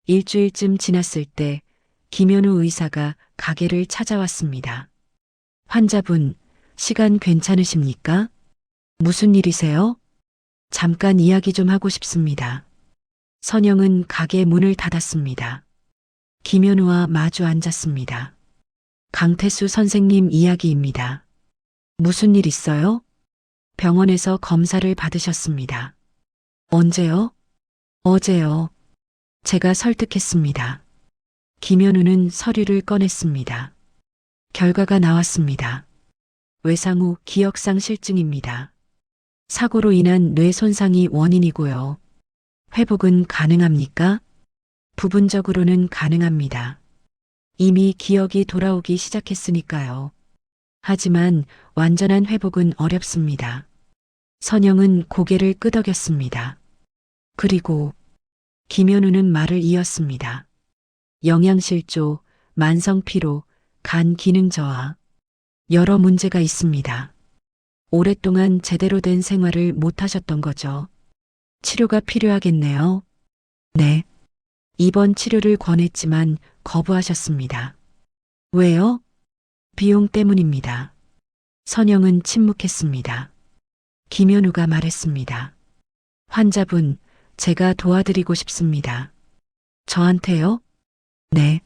일주일쯤 지났을 때 김현우 의사가 가게를 찾아왔습니다. 환자분, 시간 괜찮으십니까? 무슨 일이세요? 잠깐 이야기 좀 하고 싶습니다. 선영은 가게 문을 닫았습니다. 김현우와 마주 앉았습니다. 강태수 선생님 이야기입니다. 무슨 일 있어요? 병원에서 검사를 받으셨습니다. 언제요? 어제요. 제가 설득했습니다. 김현우는 서류를 꺼냈습니다. 결과가 나왔습니다. 외상 후 기억상실증입니다. 사고로 인한 뇌 손상이 원인이고요. 회복은 가능합니까? 부분적으로는 가능합니다. 이미 기억이 돌아오기 시작했으니까요. 하지만 완전한 회복은 어렵습니다. 선영은 고개를 끄덕였습니다. 그리고 김현우는 말을 이었습니다. 영양실조, 만성피로, 간 기능 저하, 여러 문제가 있습니다. 오랫동안 제대로 된 생활을 못 하셨던 거죠. 치료가 필요하겠네요. 네. 입원 치료를 권했지만 거부하셨습니다. 왜요? 비용 때문입니다. 선영은 침묵했습니다. 김현우가 말했습니다. 환자분, 제가 도와드리고 싶습니다. 저한테요? 네.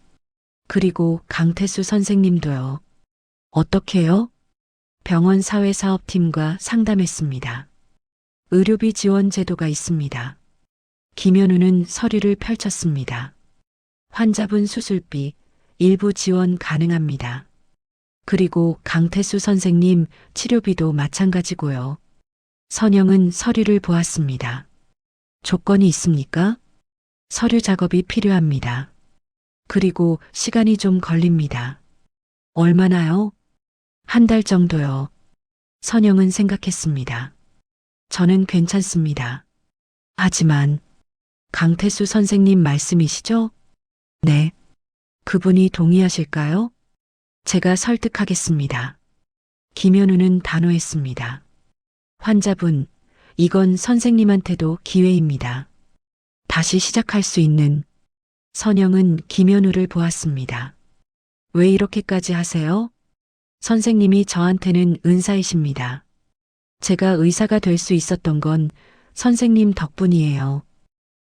그리고 강태수 선생님도요. 어떻게요? 병원 사회사업팀과 상담했습니다. 의료비 지원 제도가 있습니다. 김현우는 서류를 펼쳤습니다. 환자분 수술비 일부 지원 가능합니다. 그리고 강태수 선생님 치료비도 마찬가지고요. 선영은 서류를 보았습니다. 조건이 있습니까? 서류 작업이 필요합니다. 그리고 시간이 좀 걸립니다. 얼마나요? 한 달 정도요. 선영은 생각했습니다. 저는 괜찮습니다. 하지만 강태수 선생님 말씀이시죠? 네. 그분이 동의하실까요? 제가 설득하겠습니다. 김현우는 단호했습니다. 환자분, 이건 선생님한테도 기회입니다. 다시 시작할 수 있는. 선영은 김현우를 보았습니다. 왜 이렇게까지 하세요? 선생님이 저한테는 은사이십니다. 제가 의사가 될 수 있었던 건 선생님 덕분이에요.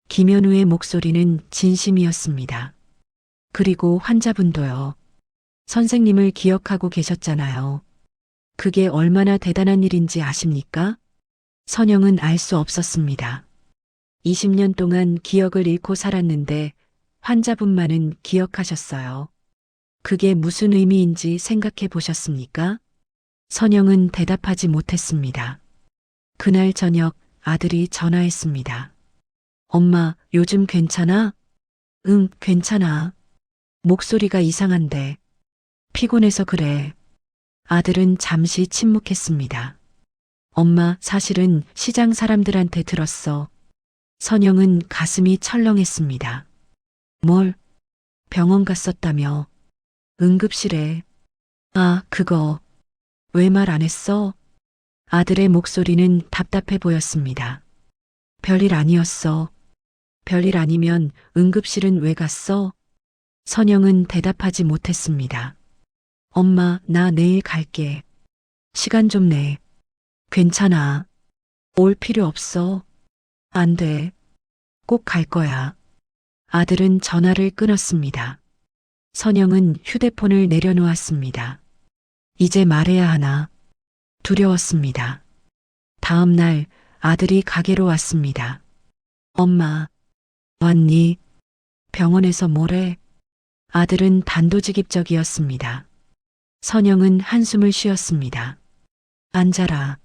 김현우의 목소리는 진심이었습니다. 그리고 환자분도요. 선생님을 기억하고 계셨잖아요. 그게 얼마나 대단한 일인지 아십니까? 선영은 알 수 없었습니다. 20년 동안 기억을 잃고 살았는데 환자분만은 기억하셨어요. 그게 무슨 의미인지 생각해 보셨습니까? 선영은 대답하지 못했습니다. 그날 저녁 아들이 전화했습니다. 엄마, 요즘 괜찮아? 응, 괜찮아. 목소리가 이상한데. 피곤해서 그래. 아들은 잠시 침묵했습니다. 엄마, 사실은 시장 사람들한테 들었어. 선영은 가슴이 철렁했습니다. 뭘? 병원 갔었다며. 응급실에. 아, 그거. 왜 말 안 했어? 아들의 목소리는 답답해 보였습니다. 별일 아니었어. 별일 아니면 응급실은 왜 갔어? 선영은 대답하지 못했습니다. 엄마, 나 내일 갈게. 시간 좀 내. 괜찮아. 올 필요 없어. 안 돼. 꼭 갈 거야. 아들은 전화를 끊었습니다. 선영은 휴대폰을 내려놓았습니다. 이제 말해야 하나. 두려웠습니다. 다음 날 아들이 가게로 왔습니다. 엄마, 왔니? 병원에서 뭐래? 아들은 단도직입적이었습니다. 선영은 한숨을 쉬었습니다. 앉아라.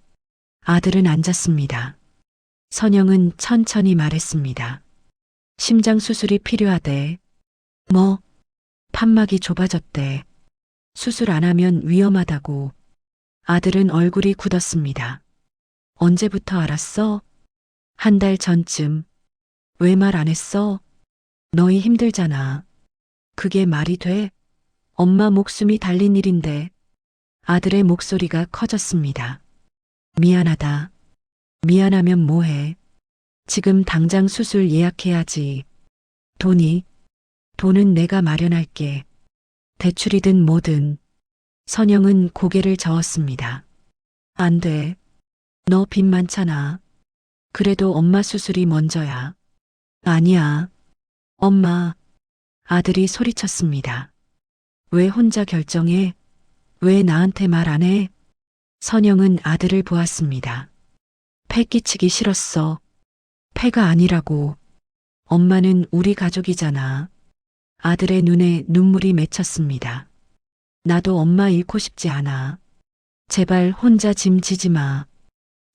아들은 앉았습니다. 선영은 천천히 말했습니다. 심장 수술이 필요하대. 뭐? 판막이 좁아졌대. 수술 안 하면 위험하다고. 아들은 얼굴이 굳었습니다. 언제부터 알았어? 한 달 전쯤. 왜 말 안 했어? 너희 힘들잖아. 그게 말이 돼? 엄마 목숨이 달린 일인데. 아들의 목소리가 커졌습니다. 미안하다. 미안하면 뭐해? 지금 당장 수술 예약해야지. 돈은 내가 마련할게. 대출이든 뭐든. 선영은 고개를 저었습니다. 안 돼. 너 빚 많잖아. 그래도 엄마 수술이 먼저야. 아니야. 엄마. 아들이 소리쳤습니다. 왜 혼자 결정해? 왜 나한테 말 안 해? 선영은 아들을 보았습니다. 패 끼치기 싫었어. 패가 아니라고. 엄마는 우리 가족이잖아. 아들의 눈에 눈물이 맺혔습니다. 나도 엄마 잃고 싶지 않아. 제발 혼자 짐 지지 마.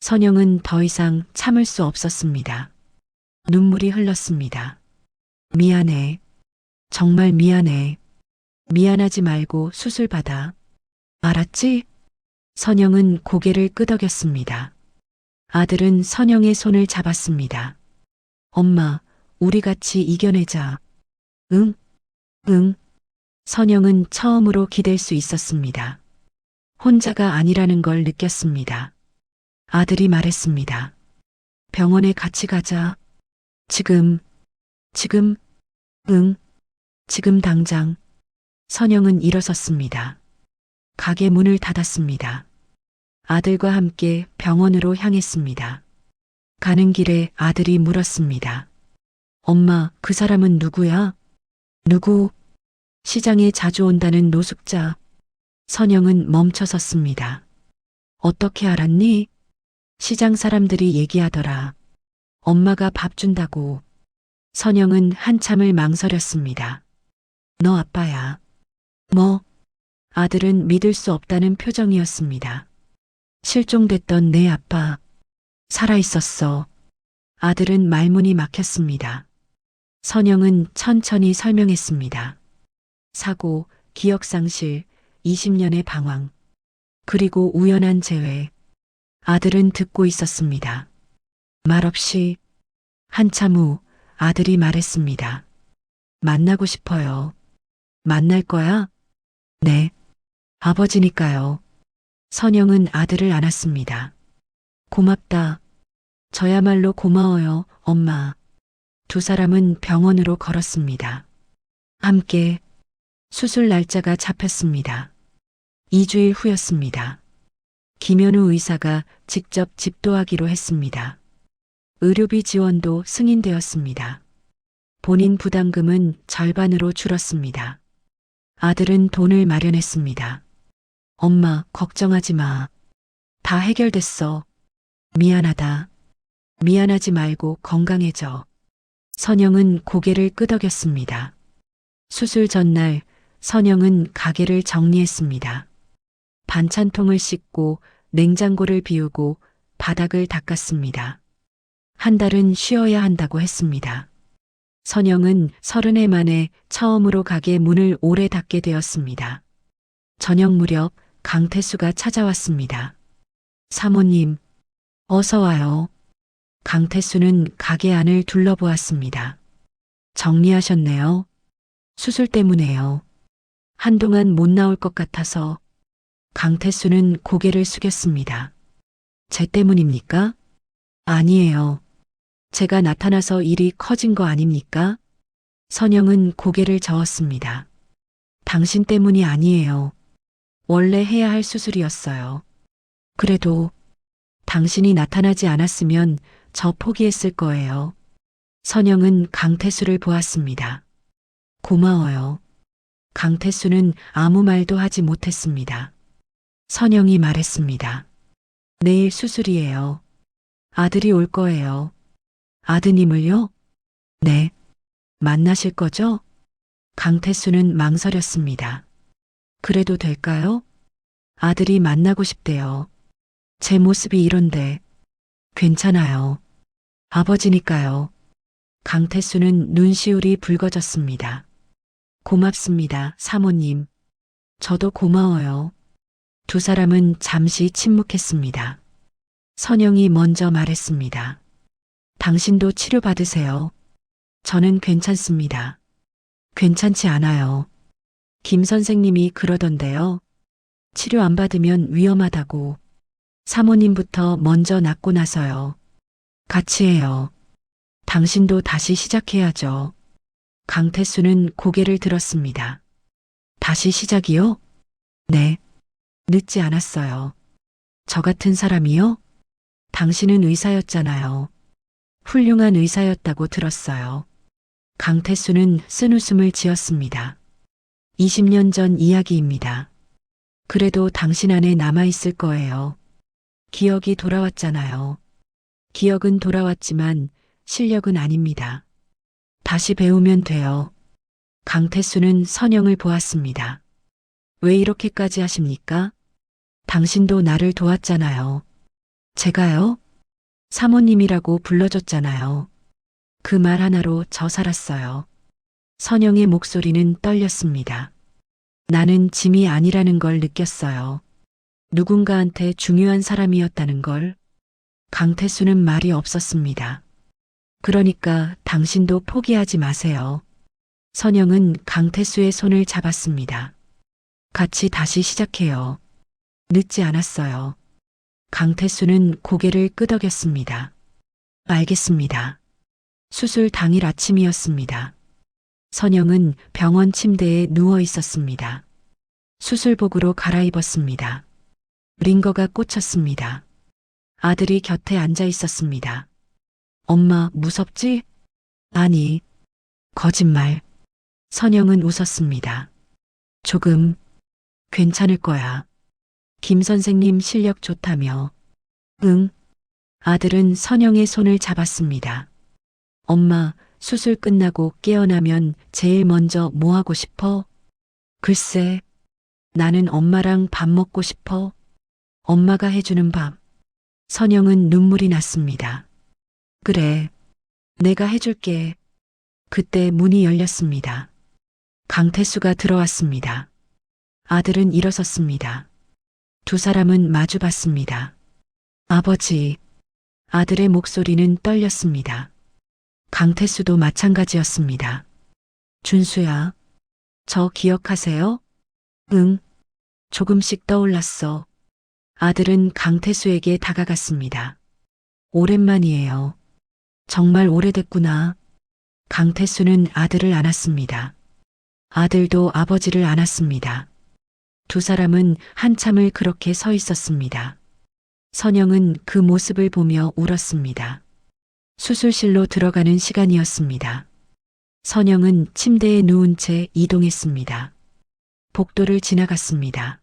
선영은 더 이상 참을 수 없었습니다. 눈물이 흘렀습니다. 미안해. 정말 미안해. 미안하지 말고 수술 받아. 알았지? 선영은 고개를 끄덕였습니다. 아들은 선영의 손을 잡았습니다. 엄마, 우리 같이 이겨내자. 응? 응. 선영은 처음으로 기댈 수 있었습니다. 혼자가 아니라는 걸 느꼈습니다. 아들이 말했습니다. 병원에 같이 가자. 지금, 응, 지금 당장. 선영은 일어섰습니다. 가게 문을 닫았습니다. 아들과 함께 병원으로 향했습니다. 가는 길에 아들이 물었습니다. 엄마, 그 사람은 누구야? 누구? 시장에 자주 온다는 노숙자. 선영은 멈춰섰습니다. 어떻게 알았니? 시장 사람들이 얘기하더라. 엄마가 밥 준다고. 선영은 한참을 망설였습니다. 너 아빠야. 뭐? 아들은 믿을 수 없다는 표정이었습니다. 실종됐던 내 아빠. 살아있었어. 아들은 말문이 막혔습니다. 선영은 천천히 설명했습니다. 사고, 기억상실, 20년의 방황, 그리고 우연한 재회. 아들은 듣고 있었습니다. 말없이. 한참 후 아들이 말했습니다. 만나고 싶어요. 만날 거야? 네. 아버지니까요. 선영은 아들을 안았습니다. 고맙다. 저야말로 고마워요, 엄마. 두 사람은 병원으로 걸었습니다. 함께. 수술 날짜가 잡혔습니다. 2주일 후였습니다. 김현우 의사가 직접 집도하기로 했습니다. 의료비 지원도 승인되었습니다. 본인 부담금은 절반으로 줄었습니다. 아들은 돈을 마련했습니다. 엄마, 걱정하지 마. 다 해결됐어. 미안하다. 미안하지 말고 건강해져. 선영은 고개를 끄덕였습니다. 수술 전날 선영은 가게를 정리했습니다. 반찬통을 씻고 냉장고를 비우고 바닥을 닦았습니다. 한 달은 쉬어야 한다고 했습니다. 선영은 30해 만에 처음으로 가게 문을 오래 닫게 되었습니다. 저녁 무렵 강태수가 찾아왔습니다. 사모님, 어서 와요. 강태수는 가게 안을 둘러보았습니다. 정리하셨네요. 수술 때문에요. 한동안 못 나올 것 같아서. 강태수는 고개를 숙였습니다. 제 때문입니까? 아니에요. 제가 나타나서 일이 커진 거 아닙니까? 선영은 고개를 저었습니다. 당신 때문이 아니에요. 원래 해야 할 수술이었어요. 그래도 당신이 나타나지 않았으면 저 포기했을 거예요. 선영은 강태수를 보았습니다. 고마워요. 강태수는 아무 말도 하지 못했습니다. 선영이 말했습니다. 내일 수술이에요. 아들이 올 거예요. 아드님을요? 네. 만나실 거죠? 강태수는 망설였습니다. 그래도 될까요? 아들이 만나고 싶대요. 제 모습이 이런데 괜찮아요. 아버지니까요. 강태수는 눈시울이 붉어졌습니다. 고맙습니다, 사모님. 저도 고마워요. 두 사람은 잠시 침묵했습니다. 선영이 먼저 말했습니다. 당신도 치료받으세요. 저는 괜찮습니다. 괜찮지 않아요. 김 선생님이 그러던데요. 치료 안 받으면 위험하다고. 사모님부터 먼저 낫고 나서요. 같이 해요. 당신도 다시 시작해야죠. 강태수는 고개를 들었습니다. 다시 시작이요? 네. 늦지 않았어요. 저 같은 사람이요? 당신은 의사였잖아요. 훌륭한 의사였다고 들었어요. 강태수는 쓴웃음을 지었습니다. 20년 전 이야기입니다. 그래도 당신 안에 남아있을 거예요. 기억이 돌아왔잖아요. 기억은 돌아왔지만 실력은 아닙니다. 다시 배우면 돼요. 강태수는 선영을 보았습니다. 왜 이렇게까지 하십니까? 당신도 나를 도왔잖아요. 제가요? 사모님이라고 불러줬잖아요. 그 말 하나로 저 살았어요. 선영의 목소리는 떨렸습니다. 나는 짐이 아니라는 걸 느꼈어요. 누군가한테 중요한 사람이었다는 걸. 강태수는 말이 없었습니다. 그러니까 당신도 포기하지 마세요. 선영은 강태수의 손을 잡았습니다. 같이 다시 시작해요. 늦지 않았어요. 강태수는 고개를 끄덕였습니다. 알겠습니다. 수술 당일 아침이었습니다. 선영은 병원 침대에 누워 있었습니다. 수술복으로 갈아입었습니다. 링거가 꽂혔습니다. 아들이 곁에 앉아 있었습니다. 엄마, 무섭지? 아니, 거짓말. 선영은 웃었습니다. 조금, 괜찮을 거야. 김 선생님 실력 좋다며. 응. 아들은 선영의 손을 잡았습니다. 엄마, 수술 끝나고 깨어나면 제일 먼저 뭐 하고 싶어? 글쎄, 나는 엄마랑 밥 먹고 싶어. 엄마가 해주는 밥. 선영은 눈물이 났습니다. 그래, 내가 해줄게. 그때 문이 열렸습니다. 강태수가 들어왔습니다. 아들은 일어섰습니다. 두 사람은 마주 봤습니다. 아버지, 아들의 목소리는 떨렸습니다. 강태수도 마찬가지였습니다. 준수야, 저 기억하세요? 응, 조금씩 떠올랐어. 아들은 강태수에게 다가갔습니다. 오랜만이에요. 정말 오래됐구나. 강태수는 아들을 안았습니다. 아들도 아버지를 안았습니다. 두 사람은 한참을 그렇게 서 있었습니다. 선영은 그 모습을 보며 울었습니다. 수술실로 들어가는 시간이었습니다. 선영은 침대에 누운 채 이동했습니다. 복도를 지나갔습니다.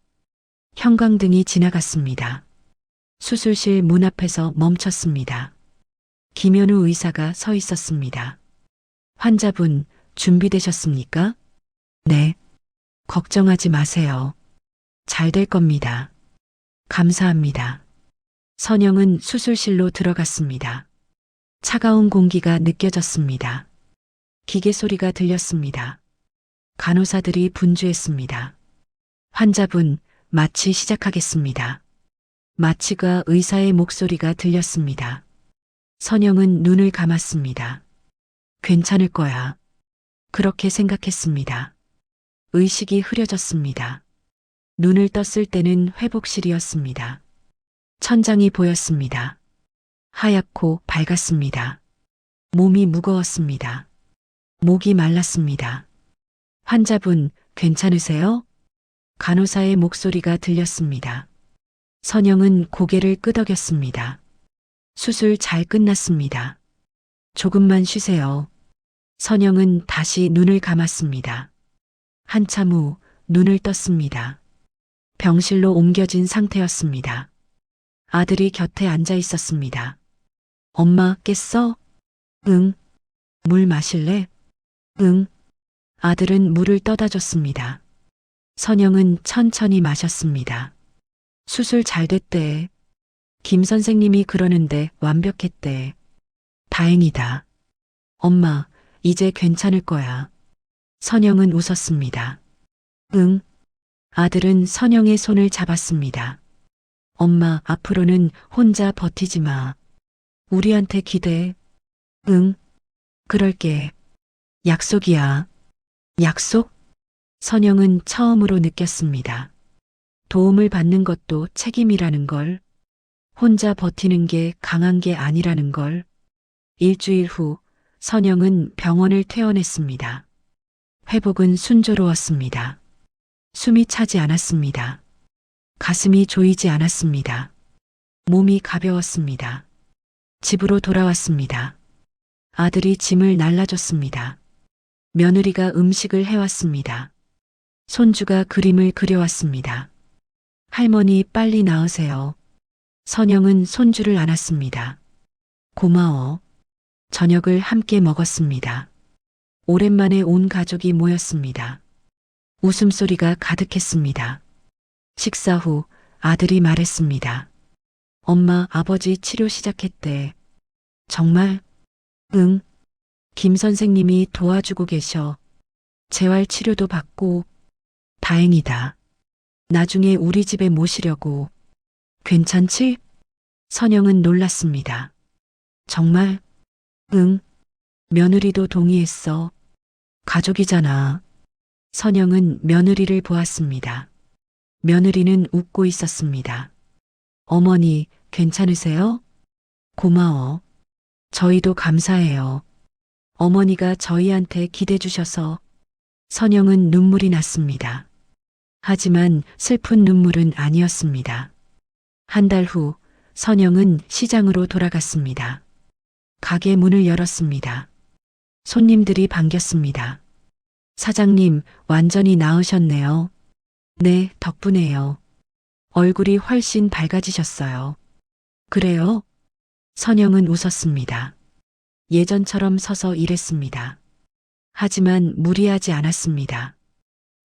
형광등이 지나갔습니다. 수술실 문 앞에서 멈췄습니다. 김현우 의사가 서 있었습니다. 환자분, 준비되셨습니까? 네. 걱정하지 마세요. 잘 될 겁니다. 감사합니다. 선영은 수술실로 들어갔습니다. 차가운 공기가 느껴졌습니다. 기계 소리가 들렸습니다. 간호사들이 분주했습니다. 환자분, 마취 시작하겠습니다. 마취가 의사의 목소리가 들렸습니다. 선영은 눈을 감았습니다. 괜찮을 거야. 그렇게 생각했습니다. 의식이 흐려졌습니다. 눈을 떴을 때는 회복실이었습니다. 천장이 보였습니다. 하얗고 밝았습니다. 몸이 무거웠습니다. 목이 말랐습니다. 환자분, 괜찮으세요? 간호사의 목소리가 들렸습니다. 선영은 고개를 끄덕였습니다. 수술 잘 끝났습니다. 조금만 쉬세요. 선영은 다시 눈을 감았습니다. 한참 후 눈을 떴습니다. 병실로 옮겨진 상태였습니다. 아들이 곁에 앉아 있었습니다. 엄마, 깼어? 응. 물 마실래? 응. 아들은 물을 떠다 줬습니다. 선영은 천천히 마셨습니다. 수술 잘 됐대. 김 선생님이 그러는데 완벽했대. 다행이다. 엄마, 이제 괜찮을 거야. 선영은 웃었습니다. 응. 아들은 선영의 손을 잡았습니다. 엄마, 앞으로는 혼자 버티지 마. 우리한테 기대해. 응. 그럴게. 약속이야. 약속? 선영은 처음으로 느꼈습니다. 도움을 받는 것도 책임이라는 걸. 혼자 버티는 게 강한 게 아니라는 걸. 일주일 후 선영은 병원을 퇴원했습니다. 회복은 순조로웠습니다. 숨이 차지 않았습니다. 가슴이 조이지 않았습니다. 몸이 가벼웠습니다. 집으로 돌아왔습니다. 아들이 짐을 날라줬습니다. 며느리가 음식을 해왔습니다. 손주가 그림을 그려왔습니다. 할머니, 빨리 나으세요. 선영은 손주를 안았습니다. 고마워. 저녁을 함께 먹었습니다. 오랜만에 온 가족이 모였습니다. 웃음소리가 가득했습니다. 식사 후 아들이 말했습니다. 엄마, 아버지 치료 시작했대. 정말? 응. 김 선생님이 도와주고 계셔. 재활 치료도 받고. 다행이다. 나중에 우리 집에 모시려고. 괜찮지? 선영은 놀랐습니다. 정말? 응. 며느리도 동의했어. 가족이잖아. 선영은 며느리를 보았습니다. 며느리는 웃고 있었습니다. 어머니, 괜찮으세요? 고마워. 저희도 감사해요. 어머니가 저희한테 기대 주셔서. 선영은 눈물이 났습니다. 하지만 슬픈 눈물은 아니었습니다. 한 달 후 선영은 시장으로 돌아갔습니다. 가게 문을 열었습니다. 손님들이 반겼습니다. 사장님, 완전히 나으셨네요. 네, 덕분에요. 얼굴이 훨씬 밝아지셨어요. 그래요? 선영은 웃었습니다. 예전처럼 서서 일했습니다. 하지만 무리하지 않았습니다.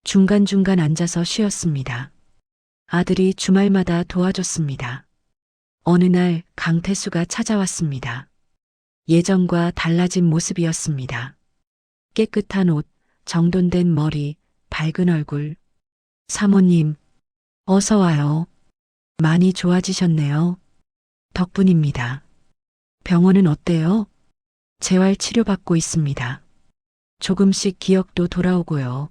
중간중간 앉아서 쉬었습니다. 아들이 주말마다 도와줬습니다. 어느 날 강태수가 찾아왔습니다. 예전과 달라진 모습이었습니다. 깨끗한 옷, 정돈된 머리, 밝은 얼굴. 사모님, 어서 와요. 많이 좋아지셨네요. 덕분입니다. 병원은 어때요? 재활 치료받고 있습니다. 조금씩 기억도 돌아오고요.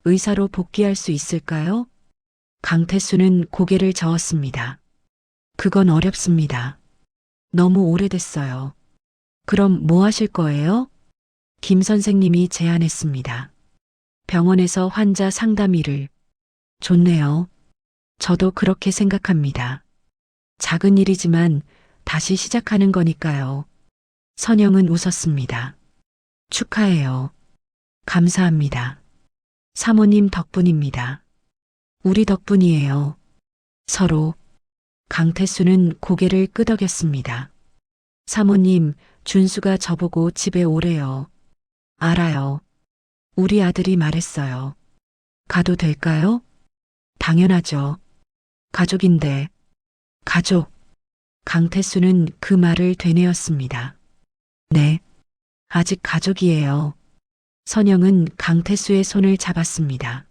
의사로 복귀할 수 있을까요? 강태수는 고개를 저었습니다. 그건 어렵습니다. 너무 오래됐어요. 그럼 뭐 하실 거예요? 김 선생님이 제안했습니다. 병원에서 환자 상담 일을. 좋네요. 저도 그렇게 생각합니다. 작은 일이지만 다시 시작하는 거니까요. 선영은 웃었습니다. 축하해요. 감사합니다. 사모님 덕분입니다. 우리 덕분이에요. 서로. 강태수는 고개를 끄덕였습니다. 사모님, 준수가 저보고 집에 오래요. 알아요. 우리 아들이 말했어요. 가도 될까요? 당연하죠. 가족인데. 가족. 강태수는 그 말을 되뇌었습니다. 네. 아직 가족이에요. 선영은 강태수의 손을 잡았습니다.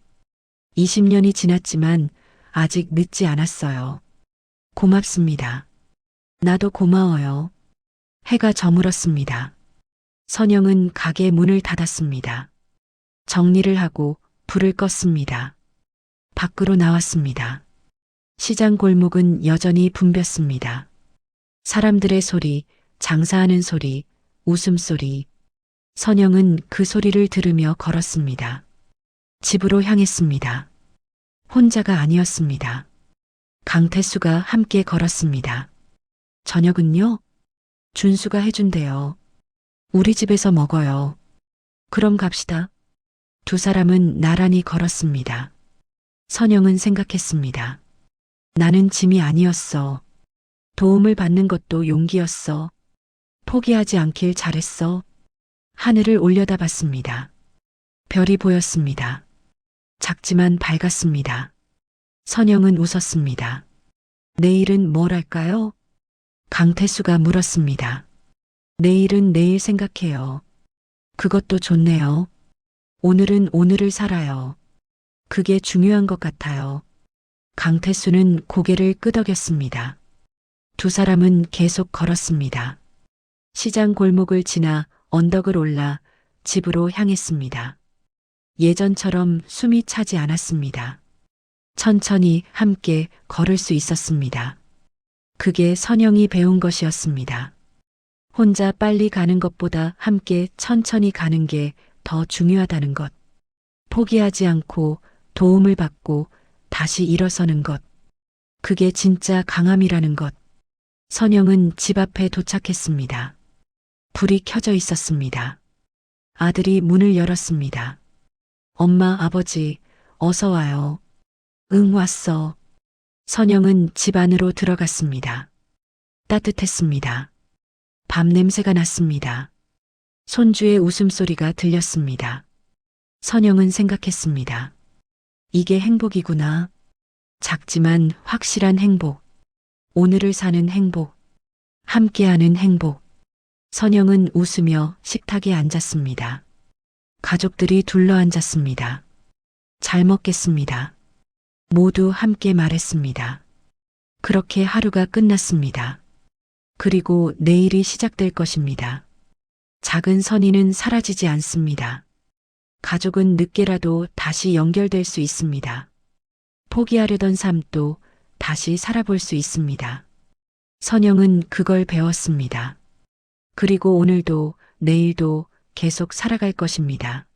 20년이 지났지만 아직 늦지 않았어요. 고맙습니다. 나도 고마워요. 해가 저물었습니다. 선영은 가게 문을 닫았습니다. 정리를 하고 불을 껐습니다. 밖으로 나왔습니다. 시장 골목은 여전히 붐볐습니다. 사람들의 소리, 장사하는 소리, 웃음소리. 선영은 그 소리를 들으며 걸었습니다. 집으로 향했습니다. 혼자가 아니었습니다. 강태수가 함께 걸었습니다. 저녁은요? 준수가 해준대요. 우리 집에서 먹어요. 그럼 갑시다. 두 사람은 나란히 걸었습니다. 선영은 생각했습니다. 나는 짐이 아니었어. 도움을 받는 것도 용기였어. 포기하지 않길 잘했어. 하늘을 올려다봤습니다. 별이 보였습니다. 작지만 밝았습니다. 선영은 웃었습니다. 내일은 뭘 할까요? 강태수가 물었습니다. 내일은 내일 생각해요. 그것도 좋네요. 오늘은 오늘을 살아요. 그게 중요한 것 같아요. 강태수는 고개를 끄덕였습니다. 두 사람은 계속 걸었습니다. 시장 골목을 지나 언덕을 올라 집으로 향했습니다. 예전처럼 숨이 차지 않았습니다. 천천히 함께 걸을 수 있었습니다. 그게 선영이 배운 것이었습니다. 혼자 빨리 가는 것보다 함께 천천히 가는 게 더 중요하다는 것. 포기하지 않고 도움을 받고 다시 일어서는 것. 그게 진짜 강함이라는 것. 선영은 집 앞에 도착했습니다. 불이 켜져 있었습니다. 아들이 문을 열었습니다. 엄마, 아버지, 어서 와요. 응, 왔어. 선영은 집 안으로 들어갔습니다. 따뜻했습니다. 밤 냄새가 났습니다. 손주의 웃음소리가 들렸습니다. 선영은 생각했습니다. 이게 행복이구나. 작지만 확실한 행복. 오늘을 사는 행복. 함께하는 행복. 선영은 웃으며 식탁에 앉았습니다. 가족들이 둘러앉았습니다. 잘 먹겠습니다. 모두 함께 말했습니다. 그렇게 하루가 끝났습니다. 그리고 내일이 시작될 것입니다. 작은 선의는 사라지지 않습니다. 가족은 늦게라도 다시 연결될 수 있습니다. 포기하려던 삶도 다시 살아볼 수 있습니다. 선영은 그걸 배웠습니다. 그리고 오늘도 내일도 계속 살아갈 것입니다.